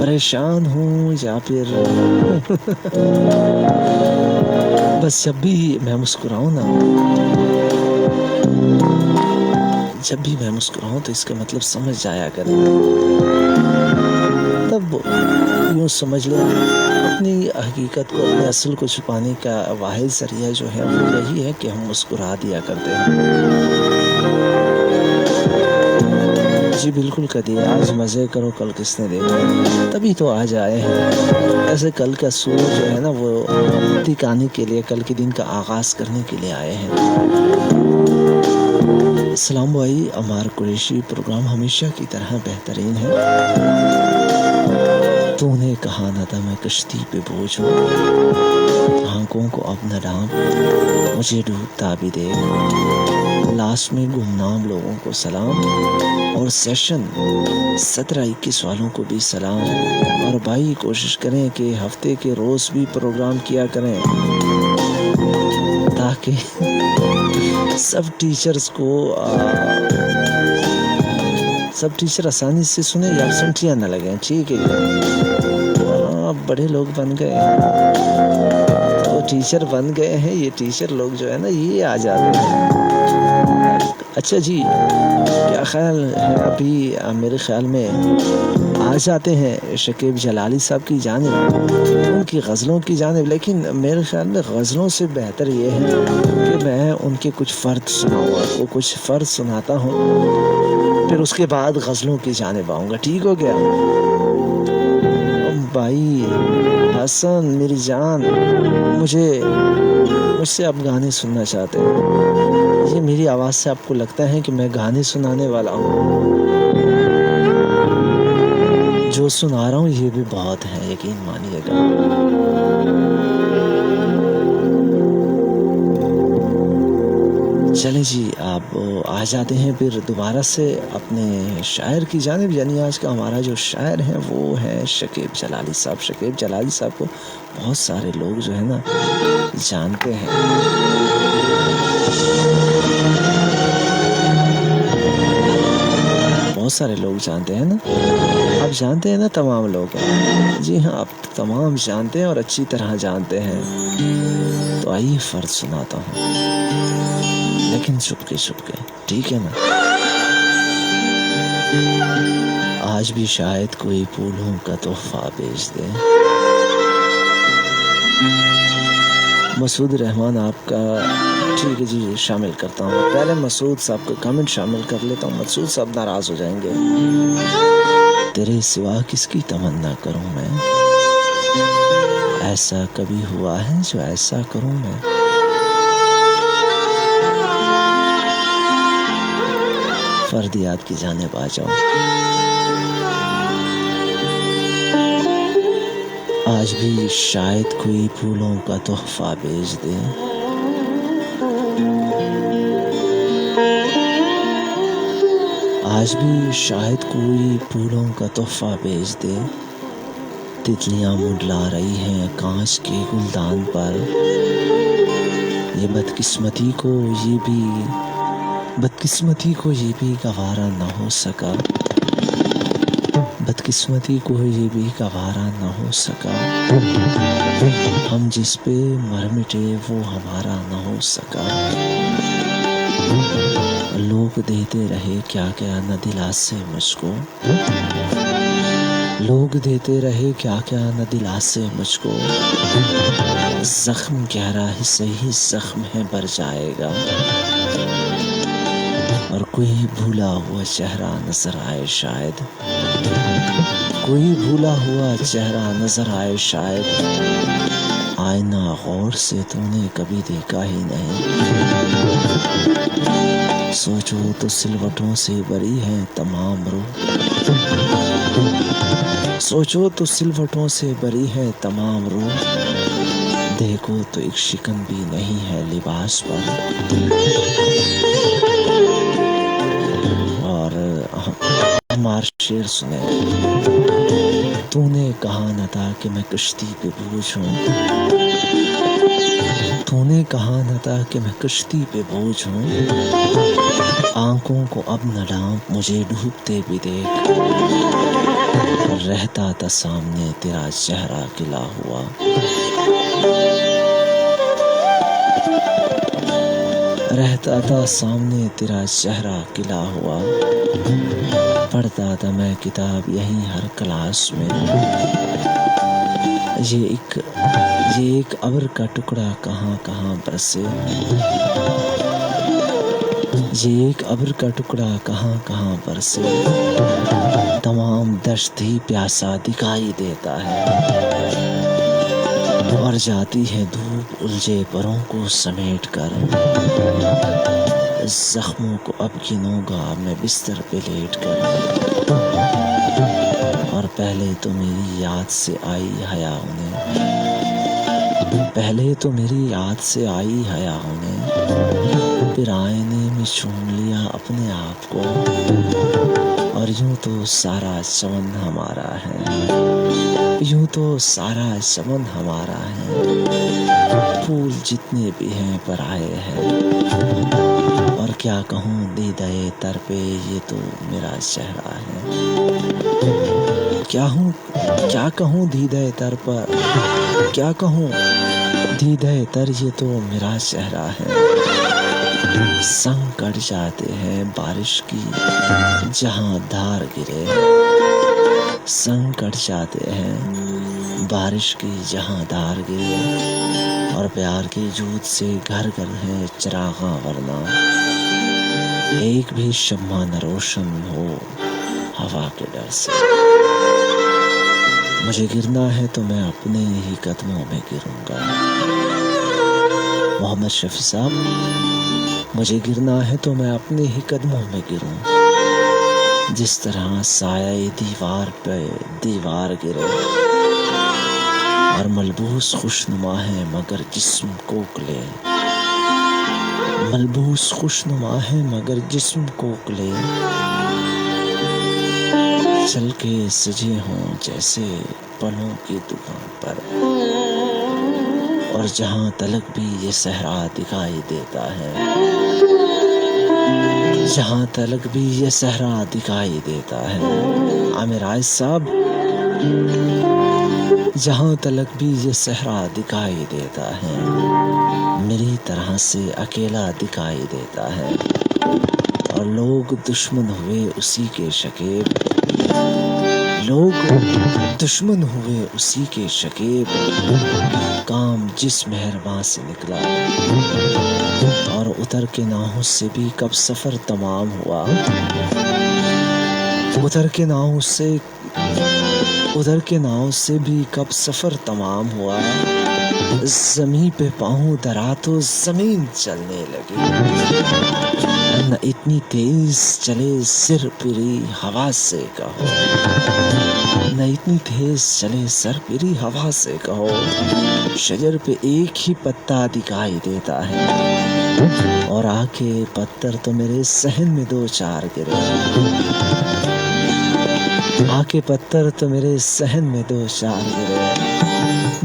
پریشان ہوں یا پھر بس جب بھی میں مسکراؤں نا، جب بھی میں مسکراؤں تو اس کا مطلب سمجھ جایا کرے. تب یوں سمجھ لیں اپنی حقیقت کو، اپنے اصل کو چھپانے کا واحد ذریعہ جو ہے وہ یہی ہے کہ ہم مسکرا دیا کرتے ہیں. جی بالکل کہتی ہے، آج مزے کرو کل کس نے دیکھا، تبھی تو آج آئے ہیں. ایسے کل کا سور جو ہے نا وہ دکھانے کے لیے، کل کے دن کا آغاز کرنے کے لیے آئے ہیں. السلام بھائی عمار قریشی، پروگرام ہمیشہ کی طرح بہترین ہے. تو نے کہا نہ تھا میں کشتی پہ بوجھ ہوں، آنکھوں کو اب نہ ڈھانپ، مجھے ڈوبتا بھی دیکھ. لاسٹ میں گمنام لوگوں کو سلام، اور سیشن 17-21 والوں کو بھی سلام. اور بھائی کوشش کریں کہ ہفتے کے روز بھی پروگرام کیا کریں تاکہ سب ٹیچرز کو سب ٹیچر آسانی سے سنیں یا ایبسنٹیاں نہ لگیں. ٹھیک ہے، بڑے لوگ بن گئے تو ٹیچر بن گئے ہیں. یہ ٹیچر لوگ جو ہے نا یہ آ جاتے ہیں. اچھا جی، کیا خیال ہے؟ ابھی میرے خیال میں آ جاتے ہیں شکیب جلالی صاحب کی جانب، ان کی غزلوں کی جانب. لیکن میرے خیال میں غزلوں سے بہتر یہ ہے کہ میں ان کے کچھ فرد سناؤں، آپ کو کچھ فرد سناتا ہوں، پھر اس کے بعد غزلوں کی جانب آؤں گا. ٹھیک ہو گیا بھائی؟ حسن میری جان، مجھ سے آپ گانے سننا چاہتے ہیں؟ یہ میری آواز سے آپ کو لگتا ہے کہ میں گانے سنانے والا ہوں؟ جو سنا رہا ہوں یہ بھی بہت ہے، یقین مانیے گا۔ چلیں جی، آپ آ جاتے ہیں پھر دوبارہ سے اپنے شاعر کی جانب، یعنی آج کا ہمارا جو شاعر ہے وہ ہے شکیب جلالی صاحب۔ شکیب جلالی صاحب کو بہت سارے لوگ جو ہے نا جانتے ہیں۔ بہت سارے لوگ جانتے ہیں نا، آپ جانتے ہیں نا، تمام لوگ ہیں۔ جی ہاں، آپ تمام جانتے ہیں اور اچھی طرح جانتے ہیں۔ تو آئیے فرض سناتا ہوں، لیکن چھپکے چھپکے، ٹھیک ہے نا؟ آج بھی شاید کوئی پھولوں کا تحفہ بھیج دے۔ مسعود رحمان آپ کا، ٹھیک ہے جی، شامل کرتا ہوں۔ پہلے مسعود صاحب کا کمنٹ شامل کر لیتا ہوں، مسعود صاحب ناراض ہو جائیں گے۔ تیرے سوا کس کی تمنا کروں میں، ایسا کبھی ہوا ہے جو ایسا کروں میں۔ فردیات کی جانب آ جاؤ۔ آج بھی شاید کوئی پھولوں کا تحفہ بھیج دے۔ آج بھی شاید کوئی پھولوں کا تحفہ بھیج دے۔ تتلیاں منڈلا رہی ہیں کانچ کے گلدان پر۔ یہ بدقسمتی کو یہ بھی گوارا نہ ہو سکا۔ بدقسمتی کو یہ بھی گوارا نہ ہو سکا۔ ہم جس پہ مر مٹے وہ ہمارا نہ ہو سکا۔ لوگ دیتے رہے کیا کیا نہ دلاسے مجھ کو۔ لوگ دیتے رہے کیا کیا نہ دلاسے مجھ کو۔ زخم گہرا ہی صحیح زخم ہے بھر جائے گا۔ اور کوئی بھولا ہوا چہرہ نظر آئے شاید۔ کوئی بھولا ہوا چہرہ نظر آئے شاید۔ آئینہ غور سے تو نے کبھی دیکھا ہی نہیں۔ سوچو تو سلوٹوں سے بری ہے تمام روح۔ سوچو تو سلوٹوں سے بری ہے تمام روح۔ دیکھو تو ایک شکن بھی نہیں ہے لباس پر۔ اور ہمارا شعر سنے۔ تو نے کہا نہ تھا کہ میں کشتی پہ بوجھ ہوں۔ تو نے کہا نہ تھا کہ میں کشتی پہ بوجھ ہوں۔ آنکھوں کو اب نہ ڈانپ مجھے ڈوبتے بھی دیکھ۔ رہتا تھا سامنے تیرا چہرہ کھلا ہوا۔ رہتا تھا سامنے تیرا چہرہ کھلا ہوا۔ پڑھتا تھا میں کتاب یہیں ہر کلاس میں۔ یہ ایک ابر کا ٹکڑا کہاں کہاں برسے۔ یہ ایک ابر کا ٹکڑا کہاں کہاں برسے۔ تمام دشت ہی پیاسا دکھائی دیتا ہے۔ اور جاتی ہے دھوپ الجھے پروں کو سمیٹ کر۔ زخموں کو اب گنوں گا میں بستر پہ لیٹ کر۔ اور پہلے تو میری یاد سے آئی حیا انہیں۔ پہلے تو میری یاد سے آئی حیا انہیں۔ پھر آئینے میں چوم لیا اپنے آپ کو۔ اور یوں تو سارا چمن ہمارا ہے۔ یوں تو سارا چمن ہمارا ہے۔ پھول جتنے بھی ہیں پرائے ہیں۔ اور کیا کہوں دیدہ تر پہ یہ تو میرا چہرہ ہے۔ کیا کہوں دیدہ تر پر، کیا کہوں دیدہ تر یہ تو میرا چہرہ ہے۔ سنگ کٹ جاتے ہیں بارش کی جہاں دھار گرے۔ سنگ کٹ جاتے ہیں بارش کی جہاں دھار گرے۔ اور پیار کی جوت سے گھر گھر ہے چراغاں ورنہ۔ ایک بھی شمع نہ روشن ہو ہوا کے ڈر سے۔ مجھے گرنا ہے تو میں اپنے ہی قدموں میں گروں گا. محمد شفیع صاحب، مجھے گرنا ہے تو میں اپنے ہی قدموں میں گروں، جس طرح سایہ دیوار پہ دیوار گرے، اور ملبوس خوشنما ہے مگر جسم کوکلے، ملبوس خوشنما ہے مگر جسم کوکلے، چل کے سجے ہوں جیسے پلوں کی دکان پر، اور جہاں تلک بھی یہ صحرا دکھائی دیتا ہے، جہاں تلک بھی یہ صحرا دکھائی دیتا ہے. عامر عائض صاحب، جہاں تلک بھی یہ صحرا دکھائی دیتا ہے، میری طرح سے اکیلا دکھائی دیتا ہے، اور لوگ دشمن ہوئے اسی کے شکیب، لوگ دشمن ہوئے اسی کے شکیب، کام جس مہرباں سے نکلا، اور اتر کے ناؤں سے بھی کب سفر تمام ہوا، اتر کے ناؤں سے بھی کب سفر تمام ہوا، زمین پہ پاؤں دھرا تو زمین چلنے لگی، نہ اتنی تیز چلے سر پری ہوا سے کہو، نہ اتنی تیز چلے سر پری ہوا سے کہو، شجر پہ ایک ہی پتا دکھائی دیتا ہے، اور آ کے پتھر تو میرے صحن میں دو چار گرے، آ کے پتھر تو میرے صحن میں دو چار گرے،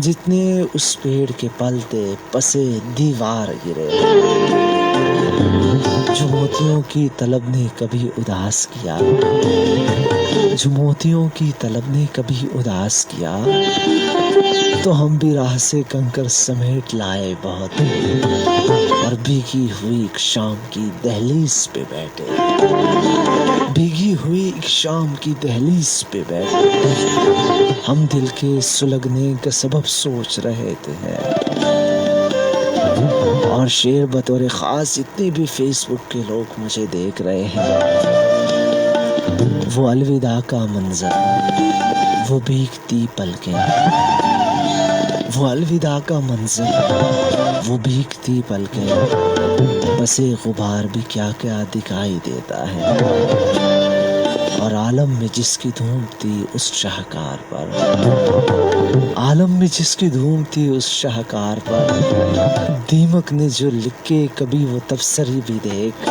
جتنے اس پیڑ کے پلتے پسے دیوار گرے، جو موتیوں کی طلب نے کبھی اداس کیا، جو موتیوں کی طلب نے کبھی اداس کیا، تو ہم بھی راہ سے کنکر سمیٹ لائے بہت، اور بھیگی ہوئی ایک شام کی دہلیز پہ بیٹھے، بھیگی ہوئی ایک شام کی دہلیز پہ بیٹھے، ہم دل کے سلگنے کا سبب سوچ رہے تھے، اور شعر بطور خاص جتنے بھی فیس بک کے لوگ مجھے دیکھ رہے ہیں، وہ الوداع کا منظر، وہ بھیگتی پلکیں، وہ الوداع کا منظر، وہ بھیگتی پلکیں، بسے غبار بھی کیا کیا دکھائی دیتا ہے، اور عالم میں جس کی دھوم تھی اس شاہکار پر، عالم میں جس کی دھوم تھی اس شاہکار پر، دیمک نے جو لکھے کبھی وہ تبصرے بھی دیکھ،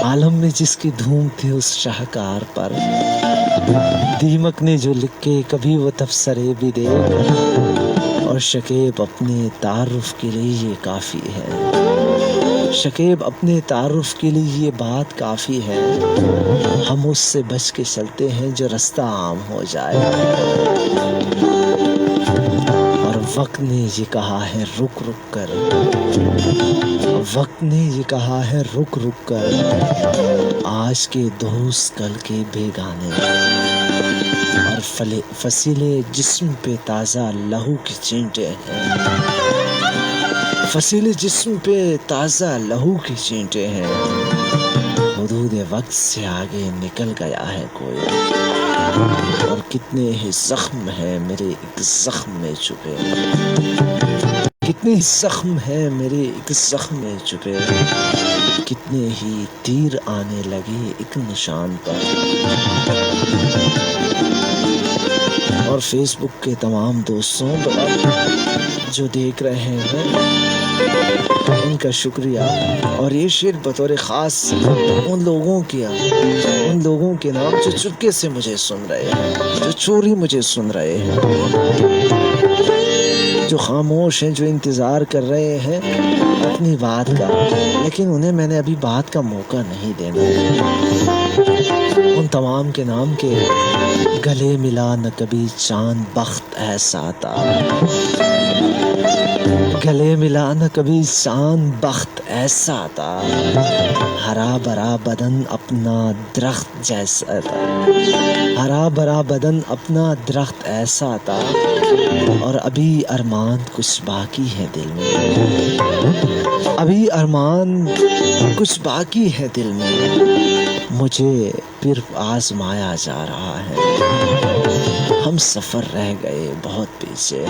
عالم میں جس کی دھوم تھی اس شاہکار پر، دیمک نے جو لکھے کبھی وہ تبصرے بھی دیکھ، اور شکیب اپنے تعارف کے لیے یہ کافی ہے، شکیب اپنے تعارف کے لیے یہ بات کافی ہے، ہم اس سے بچ کے چلتے ہیں جو رستہ عام ہو جائے، اور وقت نے یہ کہا ہے رک رک کر، وقت نے یہ کہا ہے رک رک کر، آج کے دوست کل کے بیگانے، اور فصیلے جسم پہ تازہ لہو کی چینٹے ہیں، فصیلے جسم پہ تازہ لہو کی چینٹے ہیں، حدود وقت سے آگے نکل گیا ہے کوئی، اور کتنے ہی زخم ہیں میرے ایک زخم میں چھپے، کتنے زخم ہیں میرے ایک زخم میں چھپے، کتنے ہی تیر آنے لگے ایک نشان پر، اور فیس بک کے تمام دوستوں جو دیکھ رہے ہیں ان کا شکریہ، اور یہ شعر بطور خاص ان لوگوں کے نام جو چپکے سے مجھے سن رہے ہیں، جو چوری مجھے سن رہے ہیں، جو خاموش ہیں، جو انتظار کر رہے ہیں اپنی بات کا، لیکن انہیں میں نے ابھی بات کا موقع نہیں دینا، ان تمام کے نام کے گلے ملا نہ کبھی چاند بخت ایسا تھا، گلے ملا نہ کبھی چاند بخت ایسا تھا، ہرا بھرا بدن اپنا درخت جیسا تھا، ہرا بھرا بدن اپنا درخت ایسا تھا، اور ابھی ارمان کچھ باقی ہے دل میں، ابھی ارمان کچھ باقی ہے دل میں، مجھے پھر آزمایا جا رہا ہے. ہم سفر رہ گئے بہت پیچھے،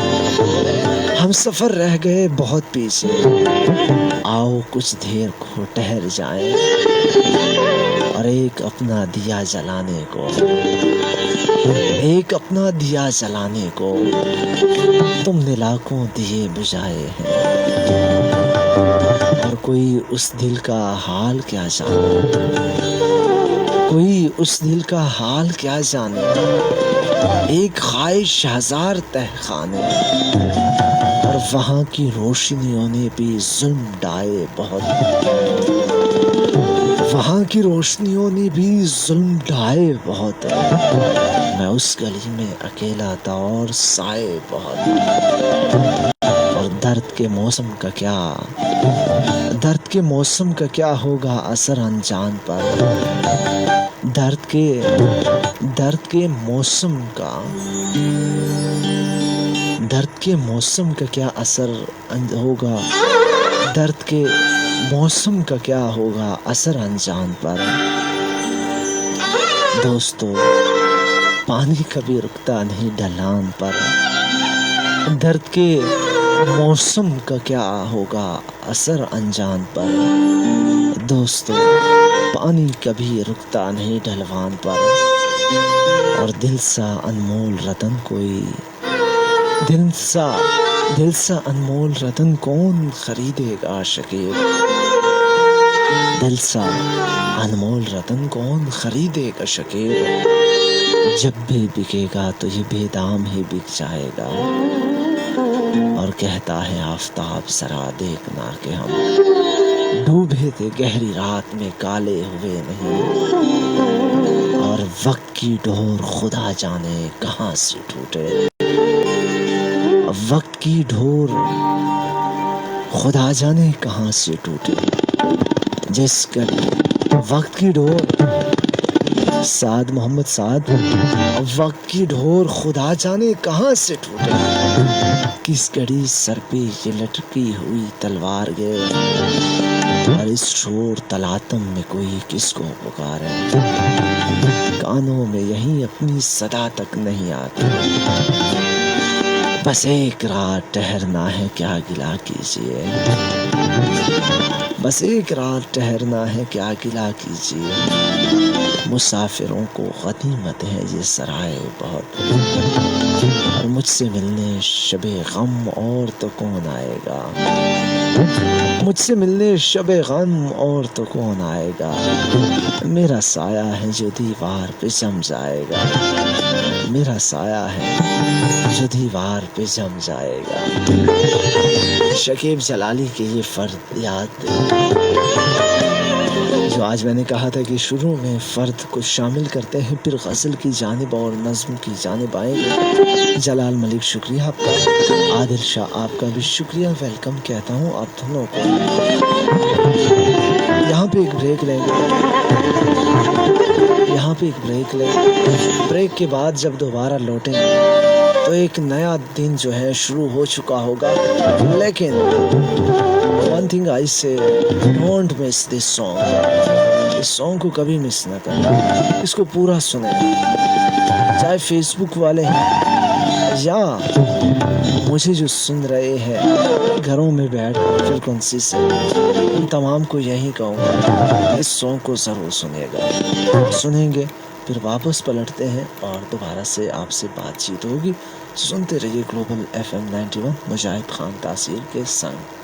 ہم سفر رہ گئے بہت پیچھے. آؤ کچھ دیر کو ٹھہر جائیں اور ایک اپنا دیا جلانے کو، ایک اپنا دیا جلانے کو. تم نے لاکھوں دیے بجھائے ہیں اور کوئی اس دل کا حال کیا جانے، کوئی اس دل کا حال کیا جانے. ایک خواہش ہزار تہخانے اور وہاں کی روشنیوں نے بھی ظلم ڈھائے بہت، وہاں کی روشنیوں نے بھی ظلم ڈھائے بہت. میں اس گلی میں اکیلا تھا اور سائے بہت. اور درد کے موسم کا کیا، درد کے موسم کا کیا ہوگا اثر انجان پر. درد کے موسم کا، درد کے موسم کا کیا اثر ہوگا، درد کے موسم کا کیا ہوگا اثر انجان پر. دوستو پانی کبھی رکتا نہیں ڈھلان پر. درد کے موسم کا کیا ہوگا اثر انجان پر. دوستو پانی کبھی رکتا نہیں ڈھلوان پر. اور دل سا انمول رتن کوئی، دل سا انمول رتن کون خریدے گا شکیب. دل سا انمول رتن کون خریدے گا شکیب. جب بھی بکے گا تو یہ بے دام ہی بک جائے گا. اور کہتا ہے آفتاب ذرا دیکھنا کہ ہم ڈوبے تھے گہری رات میں کالے ہوئے نہیں. اور وقت کی ڈور خدا جانے کہاں سے ٹوٹے. وقت کی ڈور خدا جانے کہاں سے ٹوٹے. جس کا وقت کی ڈور، سعد محمد سعد. وقت کی ڈور خدا جانے کہاں سے ٹوٹے. کس گھڑی سر پہ یہ لٹکی ہوئی تلوار گئے اور اس شور تلاطم میں کوئی کس کو پکارے. کانوں میں یہیں اپنی صدا تک نہیں آتی. بس ایک رات ٹھہرنا ہے کیا گلا کیجیے، بس ایک رات ٹھہرنا ہے کیا گلا کیجیے. مسافروں کو غنیمت ہے یہ سرائے بہت. اور مجھ سے ملنے شب غم اور تو کون آئے گا. مجھ سے ملنے شب غم اور تو کون آئے گا. میرا سایہ ہے جو دیوار پہ جم جائے گا. میرا سایہ ہے جو دیوار پہ جم جائے گا. شکیب جلالی کے یہ فرد یاد جو آج میں نے کہا تھا کہ شروع میں فرد کو شامل کرتے ہیں پھر غزل کی جانب اور نظم کی جانب آئیں گے. جلال ملک شکریہ آپ کا. عادل شاہ آپ کا بھی شکریہ. ویلکم کہتا ہوں آپ دونوں کو. یہاں پہ ایک بریک لیں گے، یہاں پہ ایک بریک لیں. بریک کے بعد جب دوبارہ لوٹیں تو ایک نیا دن جو ہے شروع ہو چکا ہوگا. لیکن one thing I say, don't miss this song. اس سانگ کو کبھی مس نہ کرنا. اس کو پورا سنیں، چاہے فیس بک والے ہیں یا مجھے جو سن رہے ہیں گھروں میں بیٹھ فریکوینسی سے. ان تمام کو یہی کہوں گا اس سانگ کو ضرور سنیے گا. سنیں گے پھر واپس پلٹتے ہیں اور دوبارہ سے آپ سے بات چیت ہوگی. سنتے رہیے گلوبل FM 91 مجاہد خان تاثیر کے سنگ.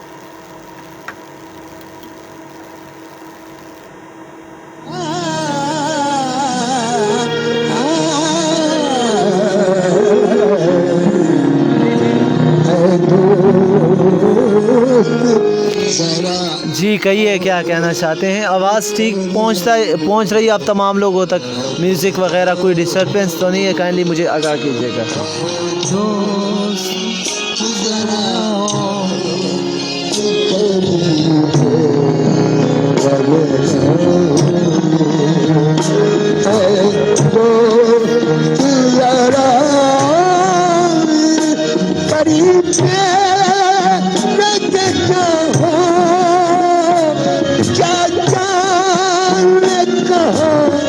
جی کہیے کیا کہنا چاہتے ہیں. آواز ٹھیک پہنچ رہی ہے آپ تمام لوگوں تک. میوزک وغیرہ کوئی ڈسٹربنس تو نہیں ہے؟ کائنڈلی مجھے آگاہ کیجیے گا. کہاں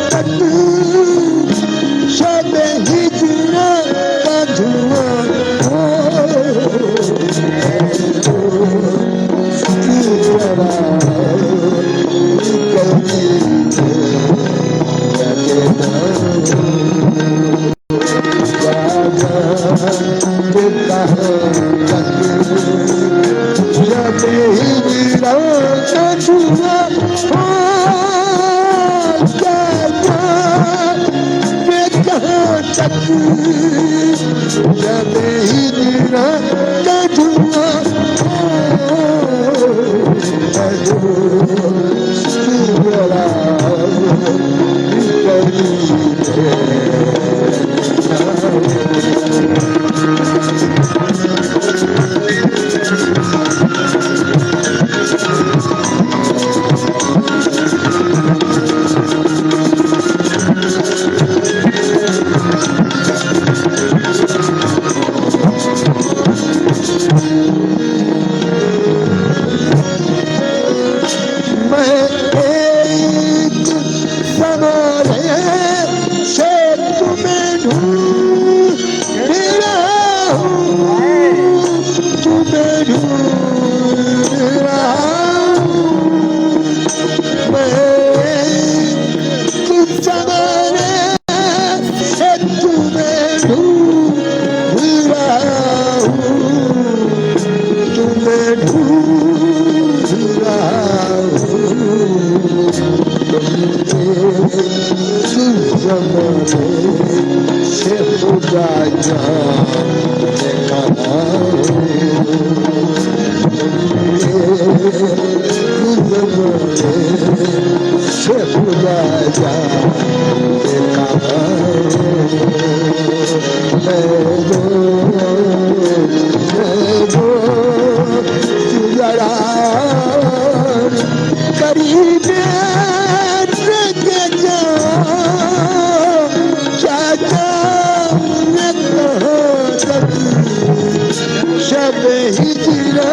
شب ہجرا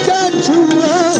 کا دھواں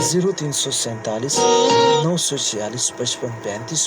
0347-946-5535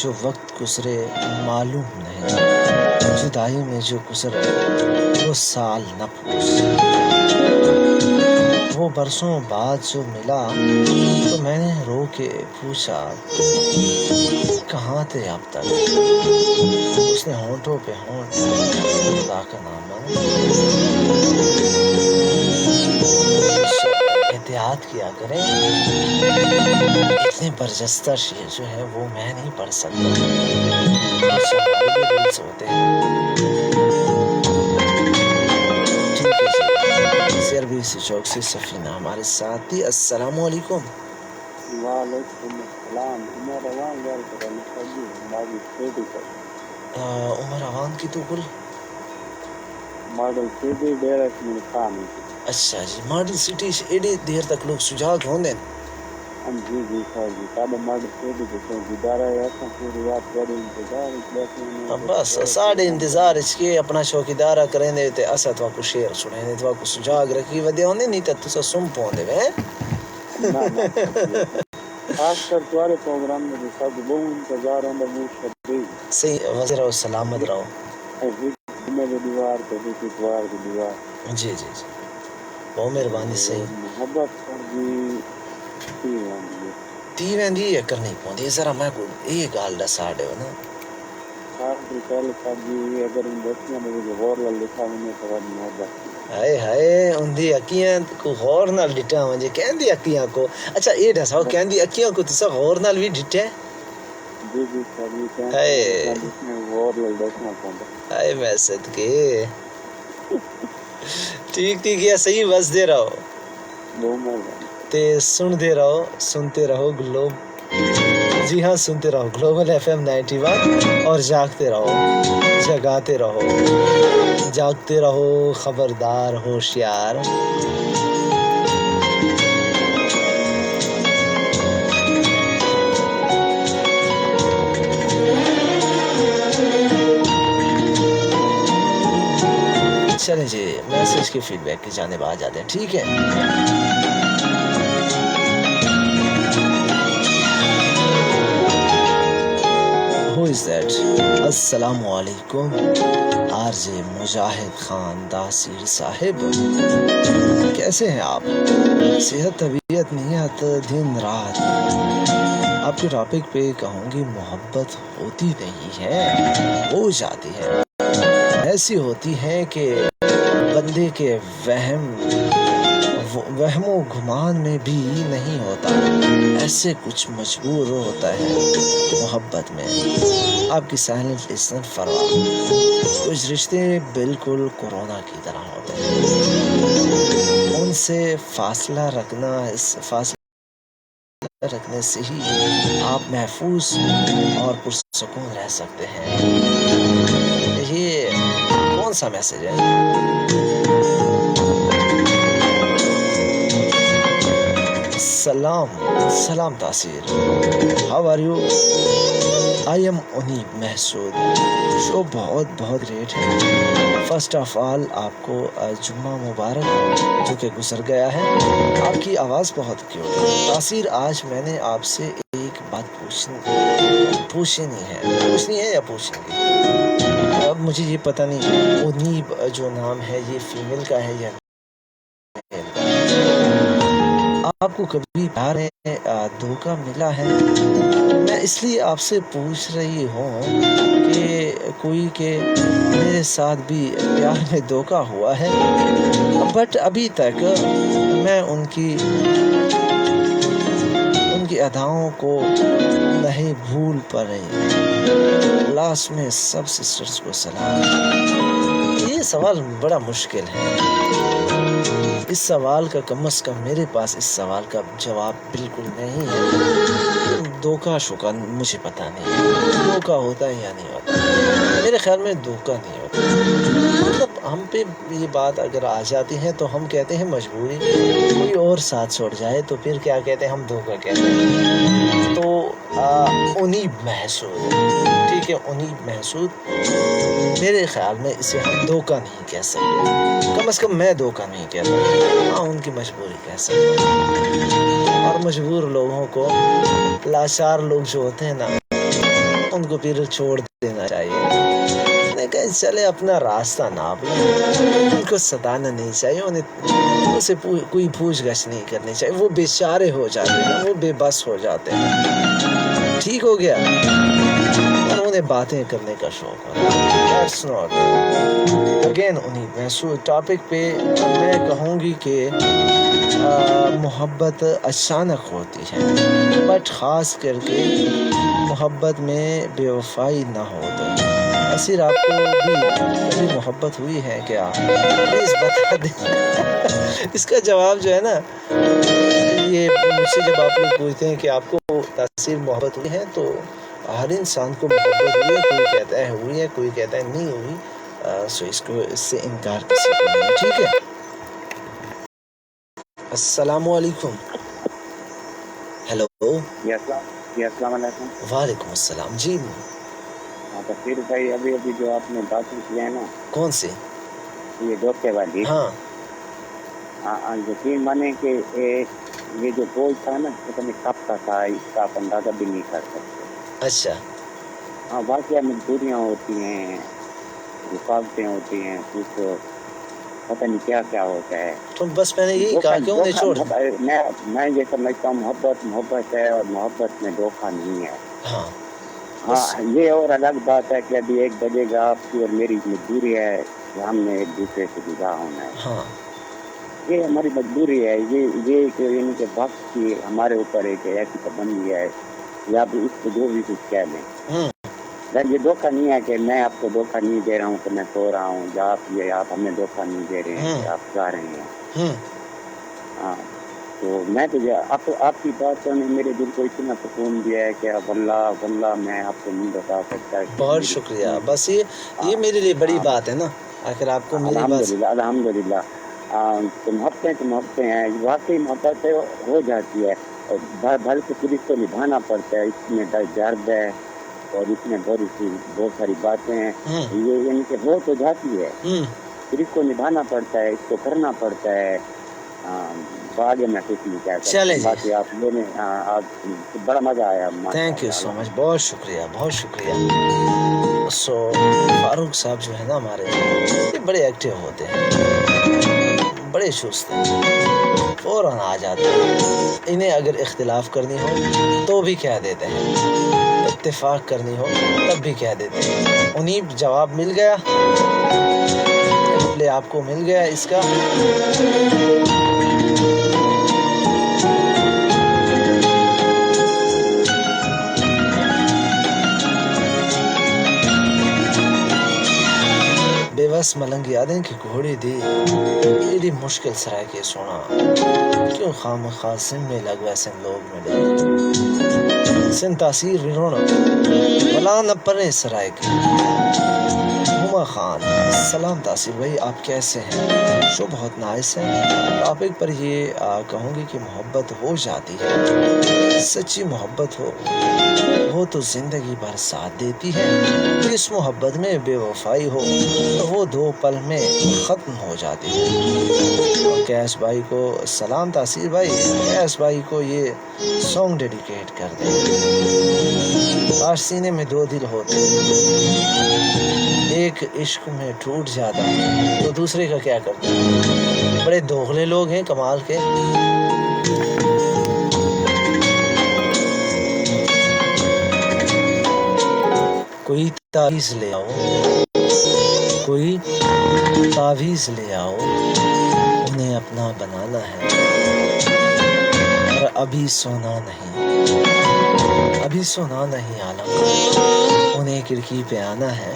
جو وقت گزرے معلوم نہیں، جدائی میں جو گزرے وہ سال نہ پوچھ، وہ برسوں بعد جو ملا تو میں نے رو کے پوچھا کہاں تھے اب تک، اس نے ہونٹوں پہ ہونٹ خدا کا نام احتیاط کیا کریں، اتنے برجستہ شعر جو ہے وہ میں نہیں پڑھ سکتا، ہوتے ہیں۔ سربی سے چوک سے سفینہ ہمارے ساتھ تھی۔ السلام علیکم۔ وعلیکم السلام۔ عمر روان گال کرنے سجی ماڈل سیٹی پر عمر روان کی تو گل ماڈل سیٹی ڈیرک میں کام ہے۔ اچھا جی، ماڈل سٹی ایڈی دیر تک لوگ سجاگ ہوندے جی جی سر جی تابع ماڈل سیٹی کے چوکیدار ہے، اصلا پوری رات بڑے انتظار بس ساڑھے انتظار اس کے اپنا چوکیدارہ کریں دے تے اسا تو کو شعر سنیں دے تو کو سجاگ رکھی ودے ہوندے نہیں تے تسا سن پوندے وے خاص کر تمہارے پروگرام میں جو سب وہ انتظار ہوں وہ شدید صحیح وزیر و سلامت رہو۔ میں دیوار پہ دیوار کی دیوار جی جی جی بہت مہربانی۔ صحیح محبت کر دی تی ویندی ہے کرنی پوندی ذرا میں کو یہ گال دا ساڑے ہو نا سارے پہلے صاحب جی اگر ان بچیاں میں جو غور لال لکھا میں تو بعد محبت ہائے ہائے اندی اکیاں کو غور نال ڈٹا ونجے کہندی اکیاں کو اچھا اے دساؤ کہندی اکیاں کو تسا غور نال بھی ڈٹے جی جی صاحب یہ کہندی غور لال دیکھنا پوندا ہائے میں صدقے ٹھیک ٹھیک ہے صحیح بس دے رہو بہت مہربانی تے سن دے رہو سنتے رہو گلوب جی ہاں سنتے رہو گلوبل ایف ایم 91 اور جاگتے رہو جگاتے رہو جاگتے رہو خبردار ہوشیار۔ چلیں جی میسج کے فیڈ بیک کی جانب آ جاتے ہیں، ٹھیک ہے۔ Who is that? السلام علیکم آر جے مجاہد خان داسیر صاحب، کیسے ہیں آپ؟ صحت طبیعت نیت دن رات آپ کے ٹاپک پہ کہوں گی محبت ہوتی نہیں ہے، ہو جاتی ہے، ایسی ہوتی ہے کہ بندے کے وہم و گمان میں بھی نہیں ہوتا، ایسے کچھ مجبور ہوتا ہے محبت میں۔ آپ کی سائلنٹ لسنر فروا، کچھ رشتے بالکل کورونا کی طرح ہوتے ہیں، ان سے فاصلہ رکھنے سے ہی آپ محفوظ اور پرسکون رہ سکتے ہیں۔ یہ کون سا میسج ہے؟ سلام Taseer, how are you? I am Aneeb Mehsud, show بہت گریٹ ہے۔ فرسٹ آف آل آپ کو جمعہ مبارک جو کہ گزر گیا ہے۔ آپ کی آواز بہت کیوٹ ہے تاثیر۔ آج میں نے آپ سے ایک بات پوچھنی ہے یا پوچھیں گے، اب مجھے یہ پتہ نہیں انیب جو نام ہے یہ فیمیل کا ہے یا میل کا۔ آپ کو کبھی پیار میں دھوکہ ملا ہے؟ میں اس لیے آپ سے پوچھ رہی ہوں کہ میرے ساتھ بھی پیار میں دھوکہ ہوا ہے، بٹ ابھی تک میں ان کی اداؤں کو نہیں بھول پا رہی۔ لاسٹ میں سب سسٹرز کو سلام۔ یہ سوال بڑا مشکل ہے، اس سوال کا کم از کم میرے پاس اس سوال کا جواب بالکل نہیں ہے۔ دھوکہ شکا مجھے پتہ نہیں دھوکہ ہوتا ہے یا نہیں ہوتا، میرے خیال میں دھوکہ نہیں ہوتا۔ مطلب ہم پہ یہ بات اگر آ جاتی ہے تو ہم کہتے ہیں مجبوری، کوئی اور ساتھ چھوڑ جائے تو پھر کیا کہتے ہیں ہم دھوکہ کہتے ہیں۔ تو انیب محسود، ٹھیک ہے انیب محسود، میرے خیال میں اسے ہم دھوکہ نہیں کہہ سکتے، کم از کم میں دھوکہ نہیں کہتا، ہاں ان کی مجبوری کہہ سکتے۔ اور مجبور لوگوں کو، لاچار لوگ جو ہوتے ہیں نا ان کو پھر چھوڑ دینا چاہیے. میں نے کہا چلے اپنا راستہ ناپ لیں, ان کو ستانا نہیں چاہیے, انہیں اسے کوئی پوچھ گچھ نہیں کرنی چاہیے. وہ بیچارے ہو جاتے ہیں, وہ بے بس ہو جاتے ہیں. ٹھیک ہو گیا, اور انہیں باتیں کرنے کا شوق ہوتا ہے. That's not again انہیں محسوس ٹاپک پہ میں کہوں گی کہ محبت اچانک ہوتی ہے, بٹ خاص کر کے محبت میں بے وفائی نہ ہو. تو اصیر آپ کو بھی کبھی محبت ہوئی ہے کیا؟ پلیز بتا دیں. اس کا جواب جو ہے نا, یہ مجھ سے جب آپ لوگ پوچھتے ہیں کہ آپ کو تاثیر محبت ہوئی ہے, تو ہر انسان کو محبت ہوئی ہے. کوئی کہتا ہے ہوئی ہے, کوئی کہتا ہے نہیں ہوئی. سو اس سے انکار کسی کو نہیں ہے. ٹھیک ہے. السلام علیکم. ہیلو. جی السلام علیکم. وعلیکم السلام. جی تفسیر بھائی, ابھی جو آپ نے باتیں کی ہیں نا, کون سے؟ یہ دھوکے والی. ہاں یقین مانے کہ یہ جو بول تھا نا, پتہ نہیں کب کا تھا, اس کا آپ اندازہ بھی نہیں کر سکتے. اچھا. ہاں, واقعہ مجبوریاں ہوتی ہیں, رکاوٹیں ہوتی ہیں, کچھ پتہ نہیں کیا کیا ہوتا ہے. تو بس میں نے یہی کہا کہ انہیں چھوڑ. میں یہ سمجھتا ہوں محبت ہے, اور محبت میں دھوکہ نہیں ہے. ہاں ہاں, یہ اور الگ بات ہے کہ ابھی 1 بجے گا آپ کی اور میری مجبوری ہے کہ ہم نے ایک دوسرے سے جدا ہونا ہے. ہاں, یہ ہماری مجبوری ہے. یہ یعنی کہ وقت کی ہمارے اوپر ایک ایسی پابندی ہے, یا بھی اس کو جو بھی کچھ کہہ لیں. یہ دھوکہ نہیں ہے کہ میں آپ کو دھوکہ نہیں دے رہا ہوں کہ میں سو رہا ہوں, یا آپ ہمیں دھوکہ نہیں دے رہے ہیں کہ آپ جا رہے ہیں. ہاں, تو میں تو آپ کی بات نے میرے دل کو اتنا سکون دیا ہے کہ واللہ میں آپ کو نہیں بتا سکتا. بہت شکریہ. بس یہ میرے لیے بڑی بات ہے نا, آخر آپ کو میری بات. الحمدللہ. تو محبتیں ہیں, واقعی محبت ہو جاتی ہے, بلکہ پھر اس کو نبھانا پڑتا ہے. اس میں درد ہے, اور اس میں بہت ساری باتیں ہیں. یہ یعنی کہ ہو تو جاتی ہے, پھر اس کو نبھانا پڑتا ہے, اس کو کرنا پڑتا ہے. آگے میں کچھ نہیں کہتا. چلے باقی آپ لوگوں بڑا مزہ آیا. تھینک یو سو مچ. بہت شکریہ, بہت شکریہ. سو فاروق صاحب جو ہے نا ہمارے, یہ بڑے ایکٹیو ہوتے ہیں, بڑے چست ہیں, فوراً آ جاتے ہیں. انہیں اگر اختلاف کرنی ہو تو بھی کہہ دیتے ہیں, اتفاق کرنی ہو تب بھی کہہ دیتے ہیں. انہیں جواب مل گیا, لے آپ کو مل گیا اس کا. بے بس ملنگ یادیں کی گھوڑی دی, ایڈی مشکل سرائے کے سونا, کیوں خام خاصم میں لگ ویسے لوگ ملے. سن تاثیر ونونا بلا نہ پرے سرائے کی. ہما خان, سلام تاثیر بھائی, آپ کیسے ہیں؟ شو بہت نائس ہے. ٹاپک پر یہ کہوں گی کہ محبت ہو جاتی ہے, سچی محبت ہو وہ تو زندگی بھر ساتھ دیتی ہے. اس محبت میں بے وفائی ہو تو وہ 2 پل میں ختم ہو جاتی ہے. اور کیس بھائی کو سلام تاثیر بھائی, کیس بھائی کو یہ سانگ ڈیڈیکیٹ کر دیں. کاش سینے میں 2 دل ہوتے, ایک عشق میں ٹوٹ جاتا تو دوسرے کا کیا کرتا. بڑے دوغلے لوگ ہیں کمال کے. کوئی تعویذ لے آؤ, کوئی تعویذ لے آؤ, انہیں اپنا بنانا ہے. اور ابھی سونا نہیں عالم, انہیں کھڑکی پہ آنا ہے.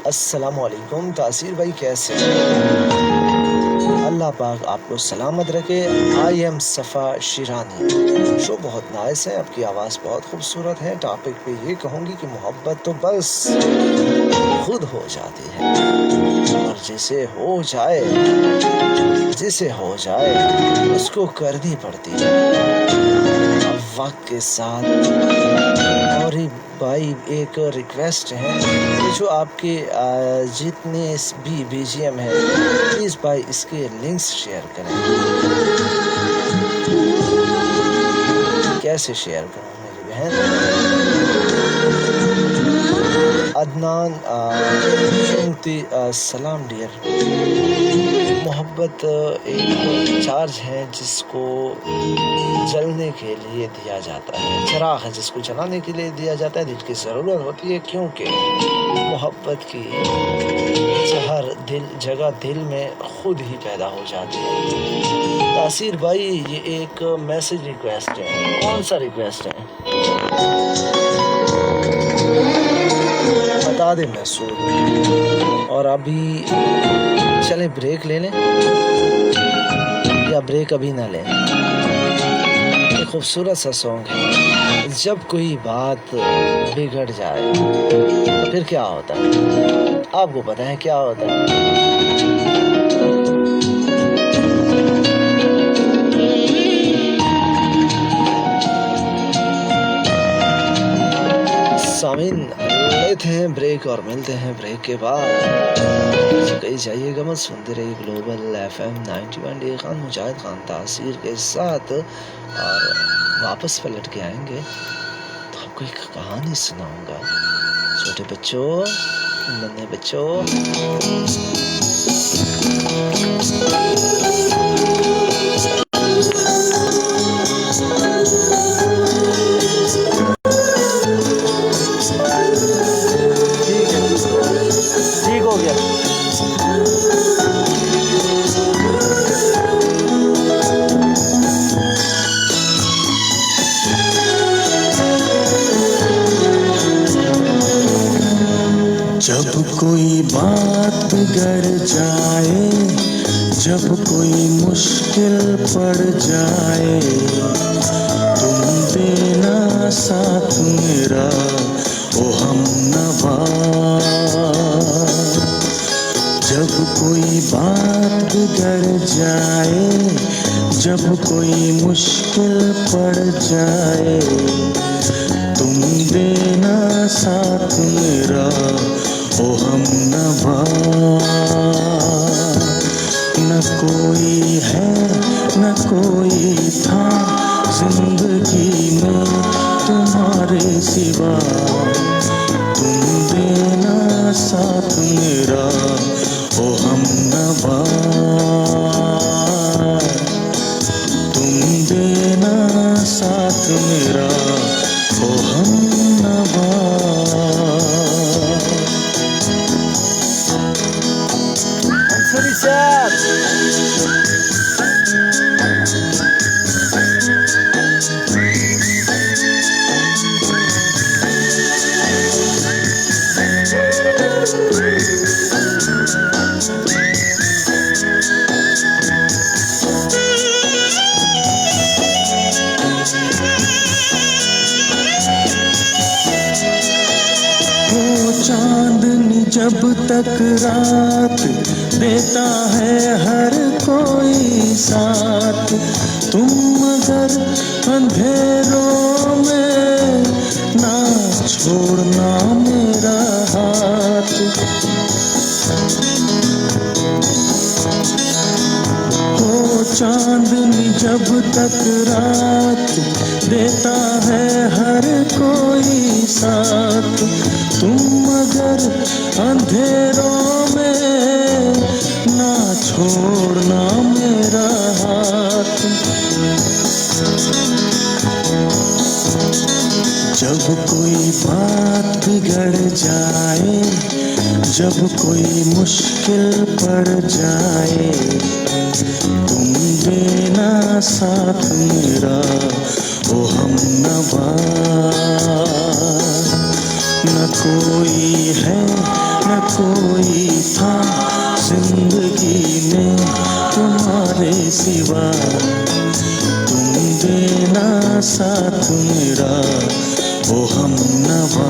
السلام علیکم تاثیر بھائی, کیسے ہیں؟ اللہ پاک آپ کو سلامت رکھے. آئی ایم صفا شیرانی. شو بہت نائس ہے, آپ کی آواز بہت خوبصورت ہے. ٹاپک پہ یہ کہوں گی کہ محبت تو بس خود ہو جاتی ہے, اور جسے ہو جائے اس کو کرنی پڑتی ہے وقت کے ساتھ. اور بھائی ایک ریکویسٹ ہے, جو آپ کے جتنے بھی BGM ہیں, پلیز بھائی اس کے لنکس شیئر کریں. کیسے شیئر کروں میری بہن. عدنان شنگتی سلام ڈیئر. محبت ایک چارج ہے جس کو جلنے کے لیے دیا جاتا ہے، چراغ ہے جس کو جلانے کے لیے دیا جاتا ہے. دل کی ضرورت ہوتی ہے کیونکہ محبت کی جگہ دل میں خود ہی پیدا ہو جاتی ہے. تاثیر بھائی یہ ایک میسج ریکویسٹ ہے. کون سا ریکویسٹ ہے بتا دیں محسود. اور ابھی چلیں بریک لے لیں یا بریک ابھی نہ لیں. ایک خوبصورت سا سانگ ہے. جب کوئی بات بگڑ جائے تو پھر کیا ہوتا ہے؟ آپ کو پتہ ہے کیا ہوتا ہے؟ سامعین لیتے ہیں بریک اور ملتے ہیں بریک کے بعد. کہیں جائیے گا مت، سنتے رہیے گلوبل FM 91 خان مجاہد خان تاثیر کے ساتھ. اور واپس پلٹ کے آئیں گے تو آپ کو ایک کہانی سناؤں گا. چھوٹے بچوں، ننھے بچوں، ٹھیک ہو گیا. جب کوئی بات بگڑ جائے، جب کوئی مشکل پڑ جائے، تم دینا ساتھ میرا او ہم نوا. جب کوئی بات بگڑ جائے، جب کوئی مشکل پڑ جائے، تم دینا ساتھ میرا او ہم نوا. نہ کوئی ہے نہ کوئی تھا زندگی میں تمہارے سوا، تم دینا ساتھ میرا او ہم نوا. تم دینا ساتھ میرا او ہم نوا. انصری صاحب چاندنی جب تک رات دیتا ہے ہر کوئی ساتھ، تم اگر اندھیروں میں نہ چھوڑنا میرا ہاتھ. ہو چاندنی جب تک رات دیتا ہے ہر کوئی ساتھ، تم اگر اندھیروں میں نہ چھوڑنا میرا ہاتھ. جب کوئی بات بگڑ جائے، جب کوئی مشکل پڑ جائے، تم دینا ساتھ میرا او ہم نوا. نہ کوئی ہے نہ کوئی تھا زندگی میں تمہارے سوا، تم دینا ساتھ میرا او ہم نوا.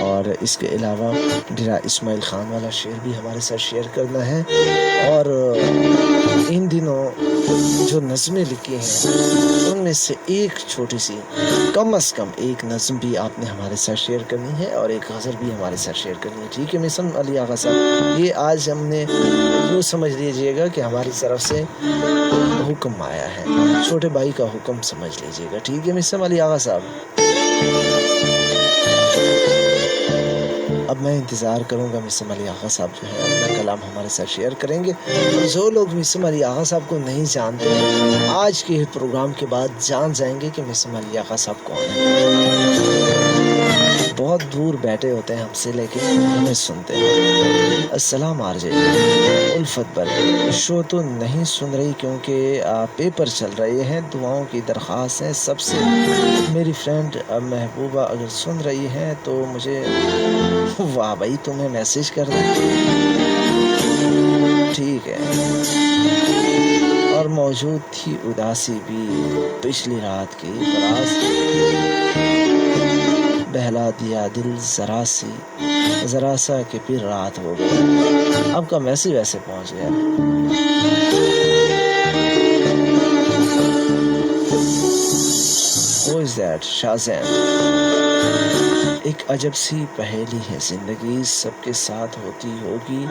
اور اس کے علاوہ ڈیرا اسماعیل خان والا شعر بھی ہمارے ساتھ شیئر کرنا ہے، اور ان دنوں جو نظمیں لکھی ہیں ان میں سے ایک چھوٹی سی، کم از کم ایک نظم بھی آپ نے ہمارے ساتھ شیئر کرنی ہے، اور ایک غزل بھی ہمارے ساتھ شیئر کرنی ہے. ٹھیک ہے مسن علی آغا صاحب؟ یہ آج ہم نے یوں سمجھ لیجئے گا کہ ہماری طرف سے حکم آیا ہے، چھوٹے بھائی کا حکم سمجھ لیجئے گا. ٹھیک ہے مسن علی آغا صاحب؟ اب میں انتظار کروں گا مسم علی آغا صاحب جو ہے اپنا کلام ہمارے ساتھ شیئر کریں گے. جو لوگ مسم علی آغا صاحب کو نہیں جانتے ہیں آج کے پروگرام کے بعد جان جائیں گے کہ مسم علی آغا صاحب کون ہیں. بہت دور بیٹھے ہوتے ہیں ہم سے لیکن ہمیں سنتے ہیں. السلام عرض الفت پر شو تو نہیں سن رہی کیونکہ پیپر چل رہے ہیں. دعاؤں کی درخواست ہے سب سے. میری فرینڈ محبوبہ اگر سن رہی ہے تو مجھے، واہ بھائی، تمہیں میسج کر دیں. ٹھیک ہے. اور موجود تھی اداسی بھی پچھلی رات کی، فراز بہلا دیا دل ذرا سا کہ پھر رات ہو گئی. آپ کا میسج ویسے پہنچ گیا. Who is that? شازین. ایک عجب سی پہیلی ہے زندگی، سب کے ساتھ ہوتی ہوگی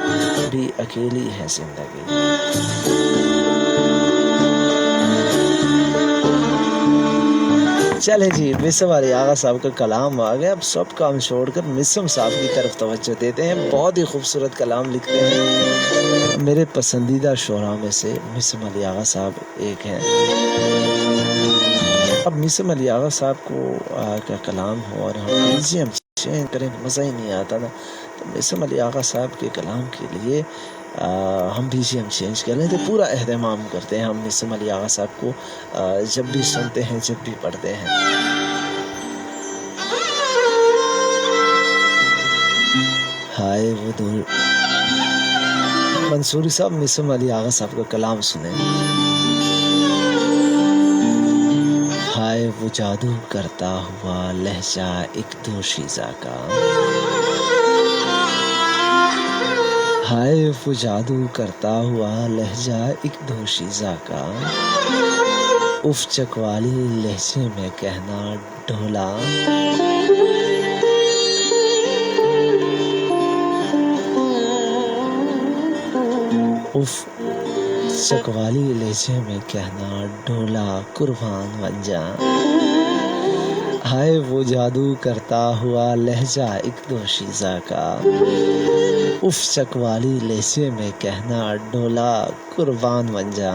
بھی اکیلی ہے زندگی. چلے جی، مسم علی آغا صاحب کا کلام آ گیا. اب سب کام چھوڑ کر مسم صاحب کی طرف توجہ دیتے ہیں. بہت ہی خوبصورت کلام لکھتے ہیں. میرے پسندیدہ شعراء میں سے مسم علی آغا صاحب ایک ہیں. اب مسم علی آغا صاحب کو کا کلام ہو اور ہم میوزیم چینج کریں مزہ ہی نہیں آتا نا. تو مسم علی آغا صاحب کے کلام کے لیے ہم بی جی ایم چینج کر لیں تو پورا اہتمام کرتے ہیں ہم مسم علی آغا صاحب کو جب بھی سنتے ہیں، جب بھی پڑھتے ہیں. ہائے وہ دور منصوری صاحب مسم علی آغا صاحب کا کلام سنیں. ہائے وہ جادو کرتا ہوا لہجہ ایک دو شیزہ کا، ہائے وہ جادو کرتا ہوا لہجہ ایک دو شیزہ کا، اف چکوالی لہجے میں کہنا ڈھولا، اف چکوالی لہجے میں کہنا ڈھولا قربان بن جا. ہائے وہ جادو کرتا ہوا لہجہ ایک دو شیزہ کا، اف چکوالی لہجے میں کہنا ڈھولا قربان بن جا.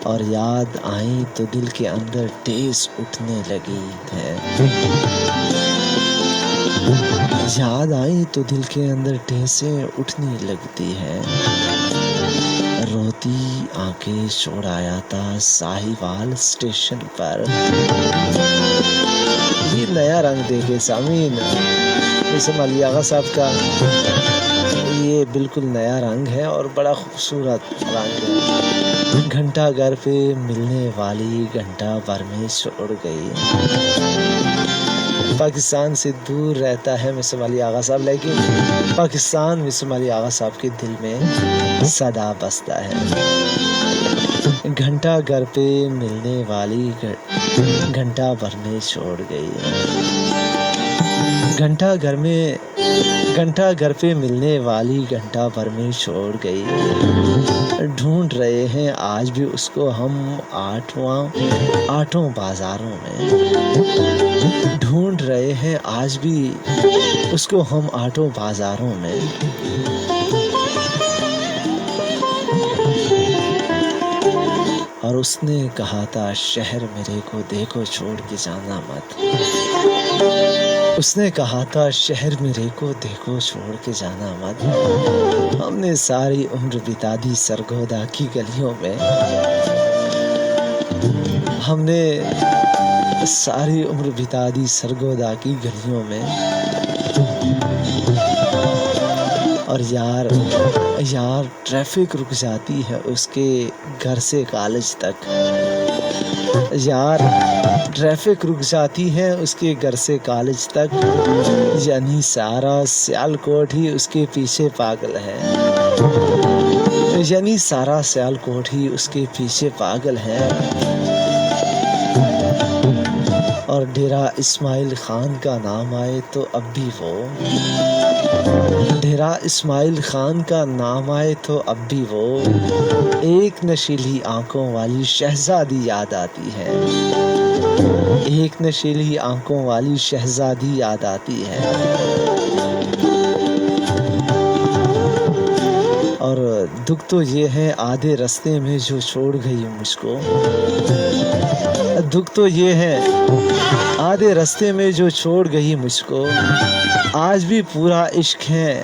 اور یاد آئی تو دل کے اندر ٹھیس اٹھنے لگی ہے، یاد آئی تو دل کے اندر ٹھیسیں اٹھنے لگتی ہے. روتی آنکھیں چھوڑ آیا تھا ساہیوال اسٹیشن پر. یہ نیا رنگ دیکھے سامعین، مسم علی آغا صاحب کا یہ بالکل نیا رنگ ہے اور بڑا خوبصورت رنگ ہے. گھنٹہ گھر پہ ملنے والی گھنٹہ بھر میں چھوڑ گئی. پاکستان سے دور رہتا ہے مسم علی آغا صاحب لیکن پاکستان مسم علی آغا صاحب کے دل میں سدا بستا ہے. گھنٹہ گھر پہ ملنے والی گھنٹہ بھر میں چھوڑ گئی. گھنٹہ گھر پہ ملنے والی گھنٹہ بھر میں چھوڑ گئی. ڈھونڈ رہے ہیں آج بھی اس کو ہم آٹھوں بازاروں میں. ڈھونڈ رہے ہیں آج بھی اس کو ہم آٹھوں بازاروں میں. اور اس نے کہا تھا شہر میرے کو دیکھو چھوڑ کے جانا مت. اس نے کہا تھا شہر میرے کو دیکھو چھوڑ کے جانا مت. ہم نے ساری عمر بتا دی سرگودا کی گلیوں میں. ہم نے ساری عمر بتا دی سرگودا کی گلیوں میں. اور یار ٹریفک رک جاتی ہے اس کے گھر سے کالج تک. یار ٹریفک رک جاتی ہے اس کے گھر سے کالج تک، یعنی سارا سیالکوٹ ہی اس کے پیچھے پاگل ہے، یعنی سارا سیالکوٹ ہی اس کے پیچھے پاگل ہے۔ اور ڈیرہ اسماعیل خان کا نام آئے تو اب بھی وہ، ڈیرہ اسماعیل خان کا نام آئے تو اب بھی وہ ایک نشیلی آنکھوں والی شہزادی یاد آتی ہے، ایک نشیلی آنکھوں والی شہزادی یاد آتی ہے۔ اور دکھ تو یہ ہے آدھے رستے میں جو چھوڑ گئی مجھ کو، دکھ تو یہ ہے آدھے رستے میں جو چھوڑ گئی مجھ کو، آج بھی پورا عشق ہے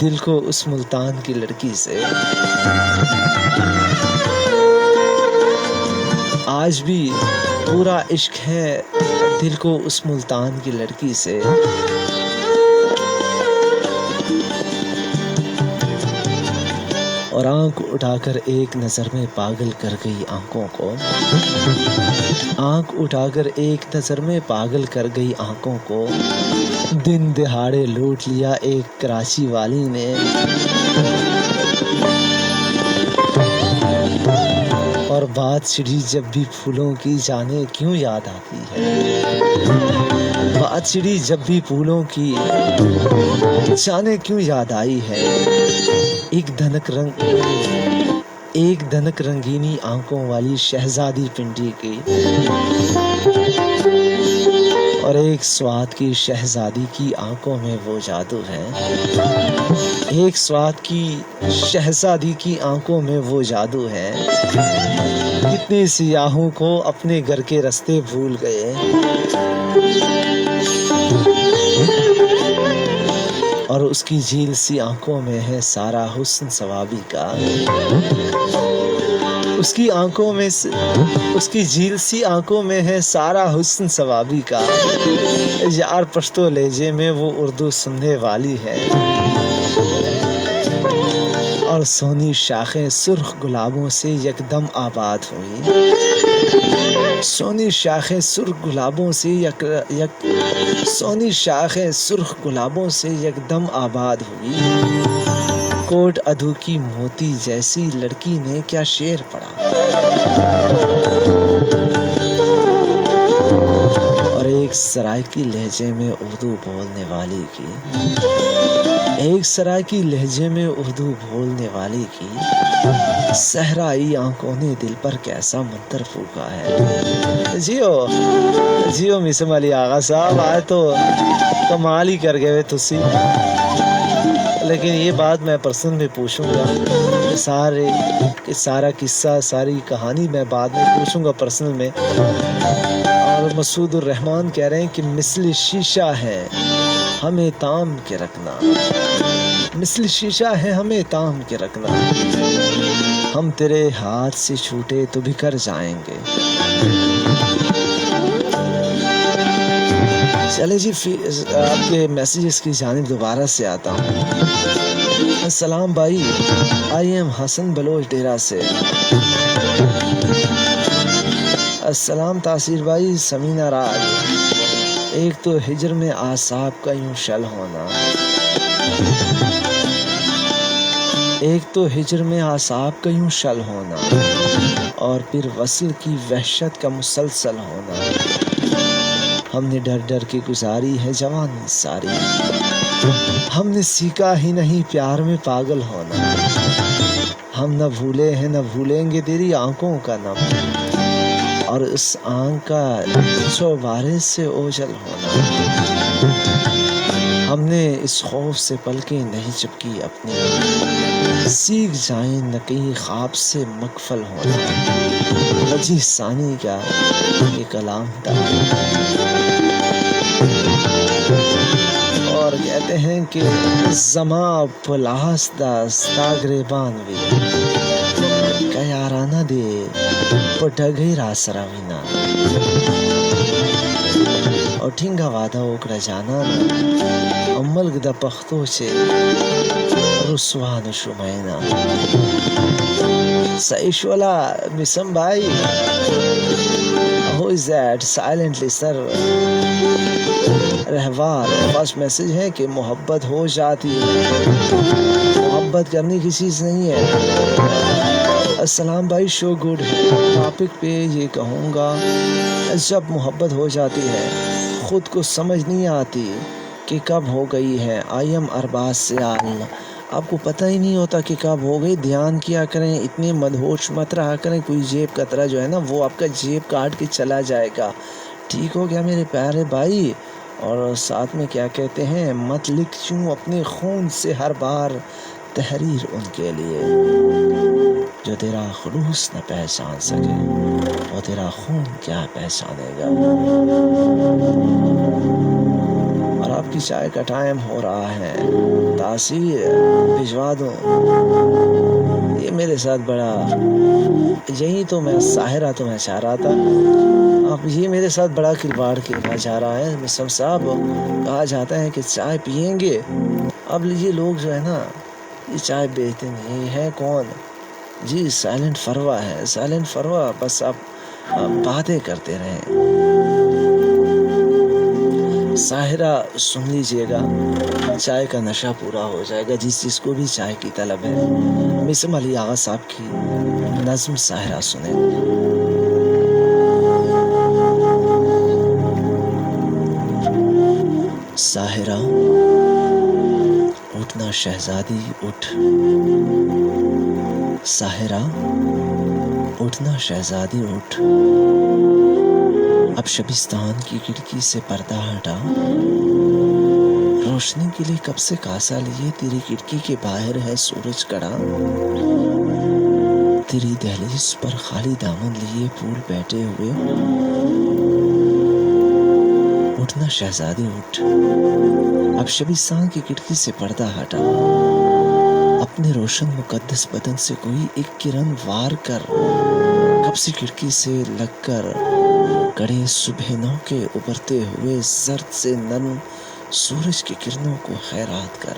دل کو اس ملتان کی لڑکی سے، آج بھی پورا عشق ہے دل کو اس ملتان کی لڑکی سے۔ اور آنکھ اٹھا کر ایک نظر میں پاگل کر گئی آنکھوں کو، آنکھ اٹھا کر ایک نظر میں پاگل کر گئی آنکھوں کو، دن دہاڑے لوٹ لیا ایک کراچی والی نے، اور بات چڑھی جب بھی پھولوں کی جانے کیوں یاد آتی ہے، بات چڑھی جب بھی پھولوں کی جانے کیوں یاد آئی ہے، ایک دھنک رنگینی آنکھوں والی شہزادی پنڈی کی، اور ایک سوات کی شہزادی کی آنکھوں میں وہ جادو ہے، ایک سوات کی شہزادی کی آنکھوں میں وہ جادو ہے، کتنے سیاحوں کو اپنے گھر کے راستے بھول گئے، اور اس کی جھیل سی آنکھوں میں ہے سارا حسن ثوابی کا، اس کی آنکھوں میں اس کی جھیل سی آنکھوں میں ہے سارا حسن ثوابی کا، یار پشتو لہجے میں وہ اردو سننے والی ہے، اور سونی شاخیں سرخ گلابوں سے یکدم آباد ہوئی، سونی شاخیں سرخ گلابوں سے سونی شاخیں سرخ گلابوں سے یکدم آباد ہوئی، کوٹ ادو کی موتی جیسی لڑکی نے کیا شعر پڑھا، اور ایک سرائیکی لہجے میں اردو بولنے والی کی، ایک سرائیکی لہجے میں اردو بولنے والی کی صحرائی آنکھوں نے دل پر کیسا منتر پھونکا ہے۔ جیو مسم علی آغا صاحب، آئے تو کمال ہی کر گئے تسی، لیکن یہ بات میں پرسنل میں پوچھوں گا، سارا قصہ ساری کہانی میں بعد میں پوچھوں گا پرسنل میں۔ اور مسعود الرحمان کہہ رہے ہیں کہ مثل شیشہ ہے ہمیں تام کے رکھنا، مثل شیشہ ہے ہمیں تام کے رکھنا، ہم تیرے ہاتھ سے چھوٹے تو بکھر جائیں گے۔ چلے جی آپ کے میسیجز کی جانب دوبارہ سے آتا ہوں۔ السلام بھائی، آئی ایم حسن بلوچ ڈیرہ سے۔ السلام تاثیر بھائی، سمینہ راج۔ ایک تو ہجر میں اعصاب کا یوں شل ہونا، ایک تو ہجر میں اعصاب کا یوں شل ہونا، اور پھر وصل کی وحشت کا مسلسل ہونا، ہم نے ڈر ڈر کے گزاری ہے جوانی ساری، ہم نے سیکھا ہی نہیں پیار میں پاگل ہونا، ہم نہ بھولے ہیں نہ بھولیں گے تیری آنکھوں کا نم، اور اس آنکھ کا چوبارے سے اوجھل ہونا، ہم نے اس خوف سے پلکیں نہیں چپکی اپنی، سیکھ جائیں نہ کہیں خواب سے مغفل ہونا، وجہ ثانی کا یہ کلام تھا۔ اور کہتے ہیں کہ زما پلاس داستا گریبان وی کیارانہ دے پٹگئی راسرا وینا، اور ٹھنگا وادا اوکڑا جانا املگ دا پختو چے رسوان شمینا۔ سعیش والا مسم بھائی، XZ سائلنٹ لسنر رہوار فرسٹ میسج ہے کہ محبت ہو جاتی ہے، محبت کرنے کی چیز نہیں ہے۔ السلام بھائی، شو گڈ ہے۔ ٹاپک پہ یہ کہوں گا، جب محبت ہو جاتی ہے خود کو سمجھ نہیں آتی کہ کب ہو گئی ہے۔ آئی ایم ارباز سیال، آپ کو پتہ ہی نہیں ہوتا کہ کب ہو گئی۔ دھیان کیا کریں، اتنے مدہوش مت رہا کریں، کوئی جیب کترا جو ہے نا وہ آپ کا جیب کاٹ کے چلا جائے گا۔ ٹھیک ہو گیا میرے پیارے بھائی؟ اور ساتھ میں کیا کہتے ہیں، مت لکھ چوں اپنے خون سے ہر بار تحریر ان کے لیے جو تیرا خلوص نہ پہچان سکے، وہ تیرا خون کیا پہچانے گا۔ اور آپ کی چائے کا ٹائم ہو رہا ہے، تاثیر بھجوا دوں۔ یہ میرے ساتھ بڑا، یہی تو میں ساحرہ تو میں چاہ رہا تھا، اب یہ میرے ساتھ بڑا کھلواڑ کھیلنا چاہ رہا ہے۔ مسلم صاحب، کہا جاتا ہے کہ چائے پئیں گے، اب یہ لوگ جو ہے نا یہ چائے بیچتے نہیں ہے، کون جی؟ سائلنٹ فروا ہے، سائلنٹ فروا، بس آپ باتیں کرتے رہیں۔ ساحرہ سن لیجئے گا، چائے کا نشہ پورا ہو جائے گا جس چیز کو بھی چائے کی طلب ہے۔ مسلم علی آغا صاحب کی نظم ساحرہ سنیں۔ ساحرہ اٹھنا شہزادی اٹھ، ساحرہ اٹھنا شہزادی اٹھ، اب شبستان کی کھڑکی سے پردہ ہٹا، روشنی کے لیے کب سے کاسا لیے تیری کھڑکی کے باہر ہے سورج کڑا، تیری دہلیز پر خالی دامن لیے پھول بیٹھے ہوئے، اٹھنا شہزادی اٹھ، اب شبستان کی کھڑکی سے پردہ ہٹا، اپنے روشن مقدس بدن سے کوئی ایک کرن وار کر، کب سے کھڑکی سے لگ کر کڑے صبح نو کے ابھرتے ہوئے زرد سے نرم سورج کی کرنوں کو خیرات کر۔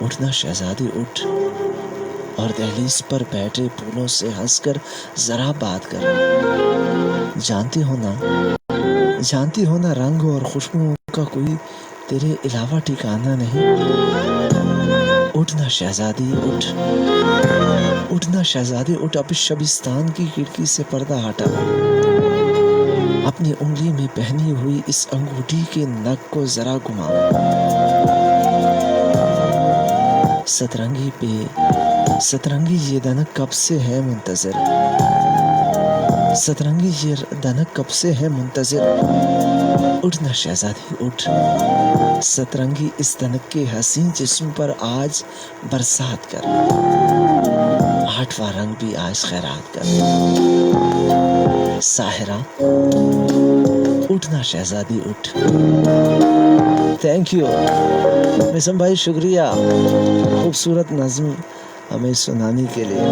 اٹھنا شہزادی اٹھ، اور دہلیز پر بیٹھے پھولوں سے ہنس کر ذرا بات کر، جانتی ہو نا رنگ اور خوشبو کا کوئی تیرے علاوہ ٹھکانہ نہیں۔ اٹھنا شہزادی اٹھ، اٹھنا شہزادی اٹھ، اب شبستان کی کھڑکی سے پردہ ہٹا، اپنی انگلی میں پہنی ہوئی اس انگوٹھی کے نگ کو ذرا گھما، سترنگی یہ دنک کب سے ہے منتظر، سترنگی یہ دنک کب سے ہے منتظر، اٹھنا شہزادی اٹھ، سترنگی اس دنک کے حسین جسم پر آج برسات کر، آٹھواں رنگ بھی آج خیرات کر۔ ساحرہ اٹھنا شہزادی اٹھ۔ تھینک یو مسم بھائی، شکریہ خوبصورت نظم ہمیں سنانے کے لیے۔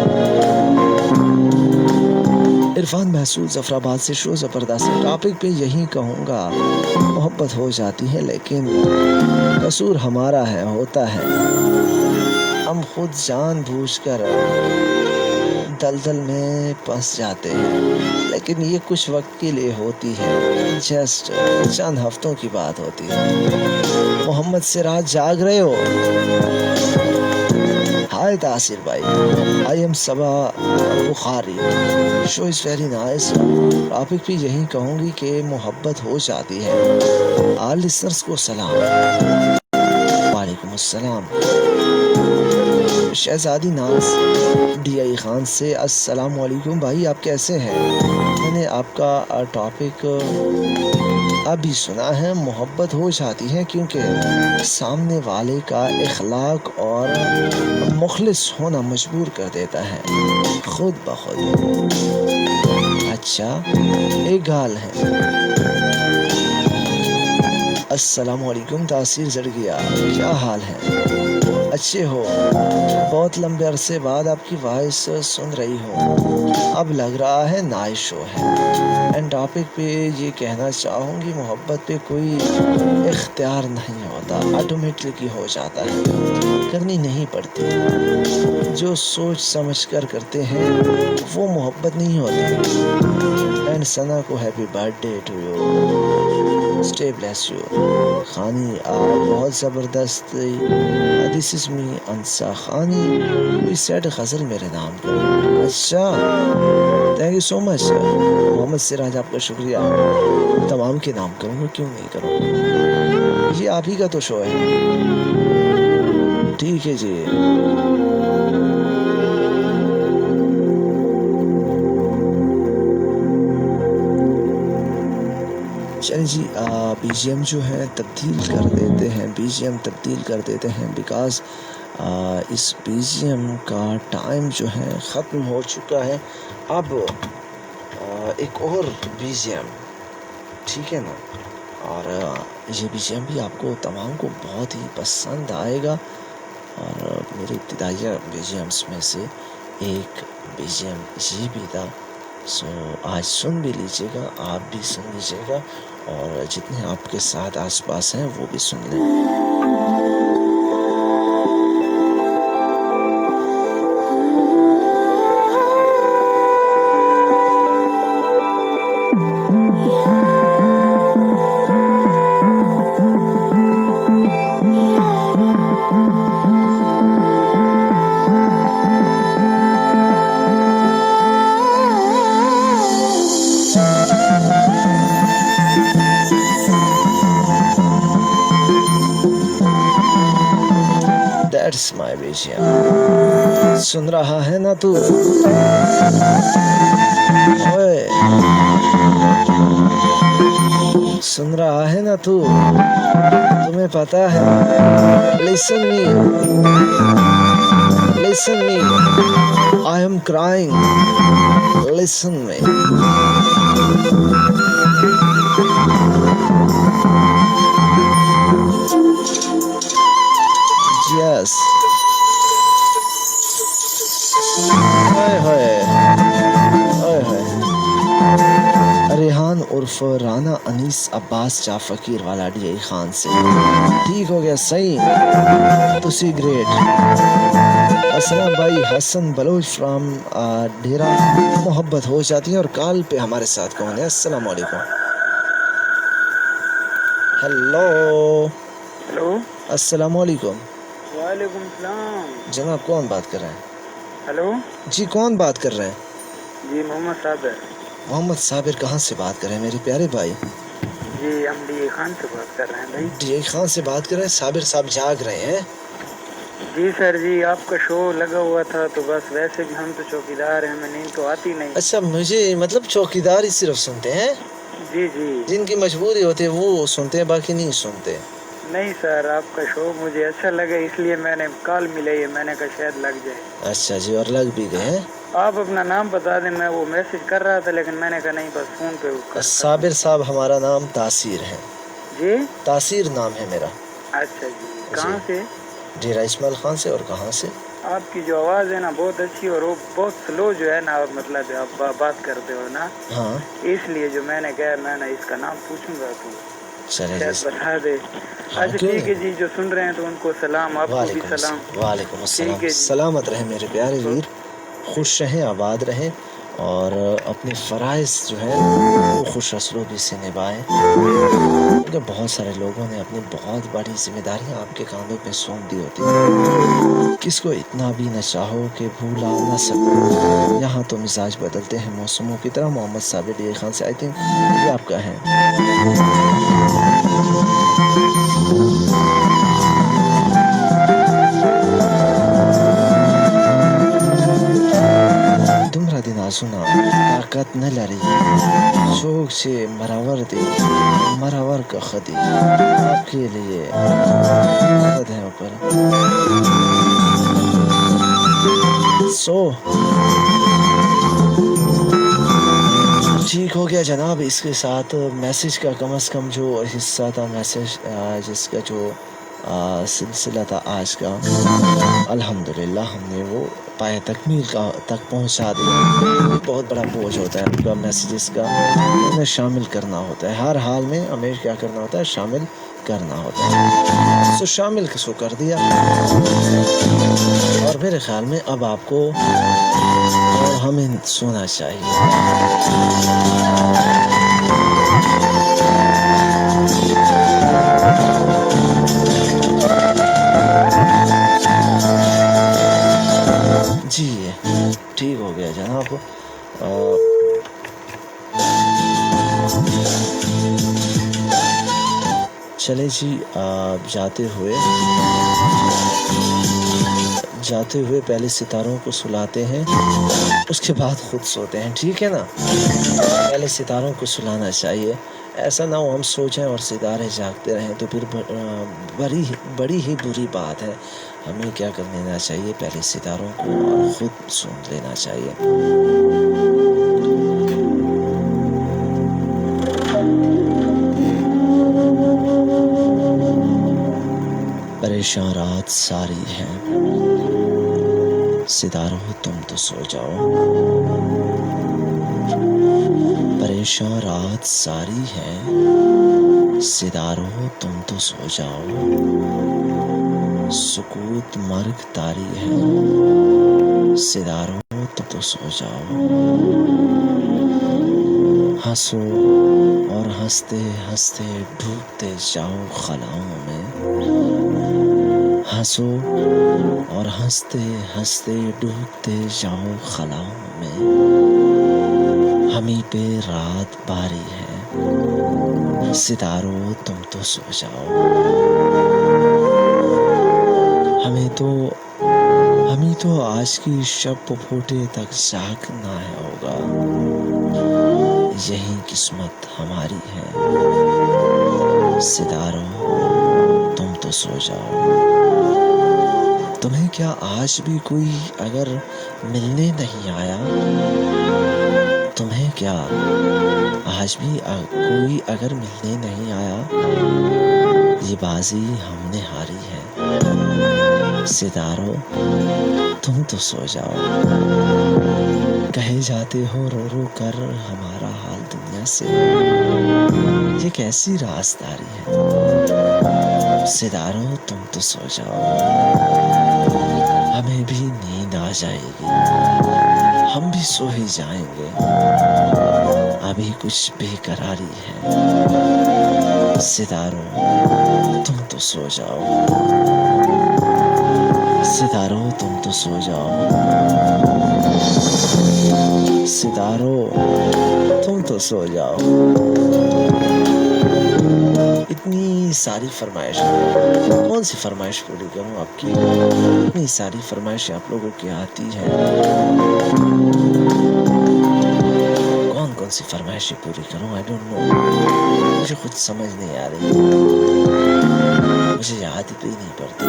عرفان محسود ظفر آباد سے، شو زبردست ہے۔ ٹاپک پہ یہی کہوں گا، محبت ہو جاتی ہے لیکن قصور ہمارا ہے، ہوتا ہے ہم خود جان بوجھ کر دلدل میں پھنس جاتے ہیں، لیکن یہ کچھ وقت کے لیے ہوتی ہے، جسٹ چند ہفتوں کی بات ہوتی ہے۔ محمد سے رات جاگ رہے ہو؟ ہائے تاثیر بھائی، I am Saba Bukhari, show is very nice. Topic بھی یہی کہوں گی کہ محبت ہو جاتی ہے۔ آل لسنرز کو سلام، وعلیکم السلام۔ شہزادی ناز ڈی آئی خان سے، السلام علیکم بھائی، آپ کیسے ہیں؟ میں نے آپ کا ٹاپک ابھی سنا ہے، محبت ہو جاتی ہے کیونکہ سامنے والے کا اخلاق اور مخلص ہونا مجبور کر دیتا ہے خود بخود۔ اچھا ایک گال ہے۔ السلام علیکم تاثیر زڑگیا، کیا حال ہے؟ اچھے ہو, بہت لمبے عرصے بعد آپ کی وائس سن رہی ہوں. اب لگ رہا ہے نائس شو ہے. اینڈ ٹاپک پہ یہ کہنا چاہوں گی, محبت پہ کوئی اختیار نہیں ہوتا, آٹومیٹکلی ہو جاتا ہے, کرنی نہیں پڑتی. جو سوچ سمجھ کر کرتے ہیں وہ محبت نہیں ہوتی. اینڈ ثنا کو happy birthday to you, stay bless you. خانی بہت زبردست. دس از می انسا خانی, کوئی سیٹ غزل میرے نام کا. اچھا, تھینک یو سو مچ. محمد سراج آپ کا شکریہ. تمام کے نام کروں گا, کیوں نہیں کروں گا, یہ آپ ہی کا تو شو ہے. ٹھیک ہے جی. چلیے جی, بی جی ایم جو ہے تبدیل کر دیتے ہیں, بی جی ایم تبدیل کر دیتے ہیں, بیکاز اس بی جی ایم کا ٹائم جو ہے ختم ہو چکا ہے. اب ایک اور بی جی ایم, ٹھیک ہے نا, اور یہ بی جی ایم بھی آپ کو تمام کو بہت ہی پسند آئے گا. اور میرے ابتدائی بی جی ایمس میں سے ایک بی جی ایم یہ بھی تھا. سو آج سن بھی لیجیے گا, آپ بھی سن لیجیے گا, اور جتنے آپ کے ساتھ آس پاس ہیں وہ بھی سن لیں. That's my vision. سن رہا ہے نا تو, اوئے سن رہا ہے نا تو, تمہیں پتا ہے. Listen me, listen me, I am crying, listen me. Yes. Rehan عرف رانا انیس عباس جا فقیر والا ڈی آئی خان سے. ٹھیک ہو گیا, صحیح, تسی گریٹ. اسلام بھائی حسن بلوچ فرام ڈیرا, محبت ہو جاتی ہے. اور کال پہ ہمارے ساتھ کون ہے؟ السلام علیکم. ہلو ہلو, السلام علیکم. وعلیکم السلام. جناب کون بات کر رہے ہیں؟ ہلو جی کون بات کر رہے ہیں؟ جی محمد صابر. محمد صابر کہاں سے بات کر رہے ہیں میرے پیارے بھائی؟ جی ہم ڈی اے خان سے بات کر رہے ہیں بھائی. ڈی اے خان سے بات کر رہے ہیں. صابر صاحب جاگ رہے ہیں؟ جی سر, جی آپ کا شو لگا ہوا تھا تو بس ویسے بھی ہم تو چوکیدار ہیں, ہمیں نیند تو آتی نہیں. اچھا, مجھے مطلب چوکیدار ہی صرف سنتے ہیں؟ جی جی. جن کی مجبوری ہوتی ہے وہ سنتے ہیں, باقی نہیں سنتے. نہیں سر, آپ کا شو مجھے اچھا لگا, اس لیے میں نے کال ملائی ہے, میں نے کہا شاید لگ جائے. اچھا جی, اور لگ بھی گئے ہیں. آپ اپنا نام بتا دیں, میں وہ میسج کر رہا تھا لیکن میں نے کہا نہیں بس فون پہ. صابر صاحب ہمارا نام تاثیر ہے. جی تاثیر نام ہے میرا. اچھا جی, کہاں سے؟ ڈیرا اسماعیل خان سے. اور کہاں سے؟ آپ کی جو آواز ہے نا بہت اچھی, اور وہ بہت سلو جو ہے نا, مطلب آپ بات کرتے ہو نا, ہاں, اس لیے جو میں نے کہا میں نے اس کا نام پوچھوں گا تو چلے بتا دے. اچھا ٹھیک ہے جی, جو سن رہے ہیں تو ان کو سلام, آپ کو بھی سلام. وعلیکم السلام. ٹھیک ہے جی, سلامت رہیں میرے پیارے ویر, خوش رہیں, آباد رہیں, اور اپنے فرائض جو ہے وہ خوش اسلوبی سے نبھائیں, کیونکہ بہت سارے لوگوں نے اپنی بہت بڑی ذمہ داریاں آپ کے کاندھوں پہ سونپ دی ہوتی ہیں. کس کو اتنا بھی نہ چاہو کہ بھولا نہ سکو, یہاں تو مزاج بدلتے ہیں موسموں کی طرح. محمد صابر ڈی اے خان سے, آئی تھنک یہ آپ کا ہے. دمرا دن آسونا طاقت نہ لری, شوق سے مراور دی, مراور کا خدی آپ کے لیے خد ہے اوپر. سو ٹھیک ہو گیا جناب. اس کے ساتھ میسج کا کم از کم جو حصہ تھا, میسج جس کا جو سلسلہ تھا آج کا، الحمدللہ ہم نے وہ پائے تکمیل تک پہنچا دیا۔ بہت بڑا بوجھ ہوتا ہے آپ کا میسیجز کا، انہیں شامل کرنا ہوتا ہے، ہر حال میں ہمیں کیا کرنا ہوتا ہے، شامل کرنا ہوتا ہے۔ سو شامل کس کو کر دیا، اور میرے خیال میں اب آپ کو اور ہمیں سونا چاہیے۔ جی ٹھیک ہو گیا جناب۔ چلے جی، جاتے ہوئے پہلے ستاروں کو سلاتے ہیں، اس کے بعد خود سوتے ہیں، ٹھیک ہے نا؟ پہلے ستاروں کو سلانا چاہیے، ایسا نہ ہو ہم سو جائیں اور ستارے جاگتے رہیں تو پھر بڑی ہی بری بات ہے۔ ہمیں کیا کر لینا چاہیے، پہلے ستاروں کو اور خود سن لینا چاہیے۔ پریشان رات ساری ہے، ستاروں تم تو سو جاؤ۔ پریشان رات ساری ہے، ستاروں تم تو سو جاؤ۔ سکوت مرگ تاری ہے، ستاروں تم تو سو جاؤ۔ ہنسو اور ہنستے ہنستے ڈوبتے جاؤ خلاؤں میں۔ ہنسو اور ہنستے ہنستے ڈوبتے جاؤ خلاؤں میں۔ ہمیں پہ رات باری ہے، ستاروں تم تو سو جاؤ۔ ہمیں تو آج کی شب پھوٹے تک جاگنا ہوگا، یہی قسمت ہماری ہے، ستاروں تم تو سو جاؤ۔ تمہیں کیا آج بھی کوئی اگر ملنے نہیں آیا، تمہیں کیا آج بھی کوئی اگر ملنے نہیں آیا، یہ بازی ہم نے ہاری ہے، ستاروں تم تو سو جاؤ۔ کہے جاتے ہو رو رو کر ہمارا حال دنیا سے، یہ کیسی رازداری ہے، ستاروں تم تو سو جاؤ۔ ہمیں بھی نیند آ جائے گی، ہم بھی سو ہی جائیں گے، ابھی کچھ بے قراری ہے، ستاروں تم تو سو جاؤ۔ ستاروں تم تو سو جاؤ، ستاروں تم تو سو جاؤ۔ اتنی ساری فرمائش، کون سی فرمائش پوری کروں آپ کی، اتنی ساری فرمائش آپ لوگوں کی آتی ہے، کون سی فرمائشیں پوری کروں، I don't know، مجھے خود سمجھ نہیں آ رہی، مجھے یاد بھی نہیں پڑتی۔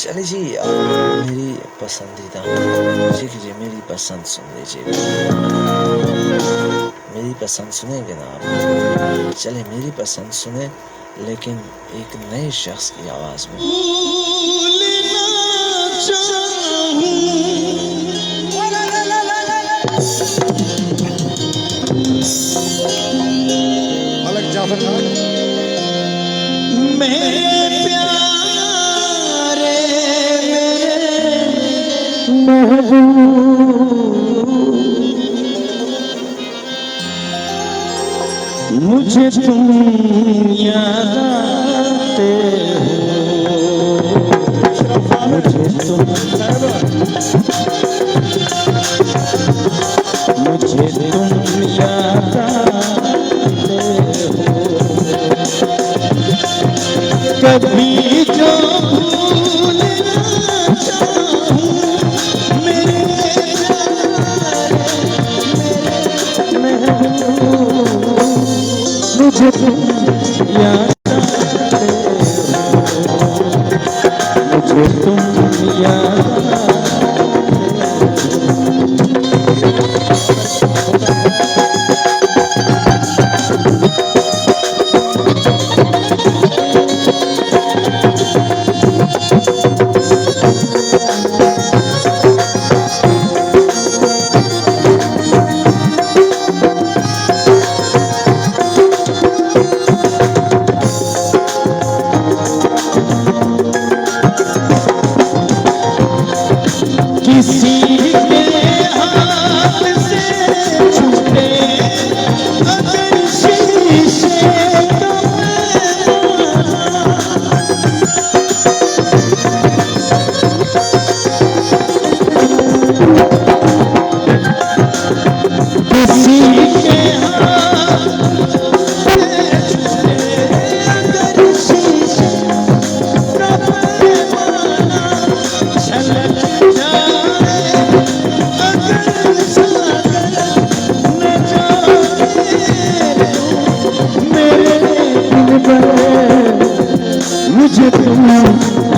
چلے جی، میری پسندیدہ جی میری پسند سن لیجیے، میری پسند سنیں گے نا آپ؟ چلے میری پسند سنیں، لیکن ایک نئے شخص کی آواز میں۔ ملک جعفر خان، میرے پیارے مجھے تم یاد آتے ہو، مجھے تم یاد آتے ہو، کبھی جو بھول نہ جاؤں میرے مجھے تم یاد آتے ہو، مجھے تم یاد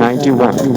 91,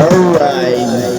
Alright.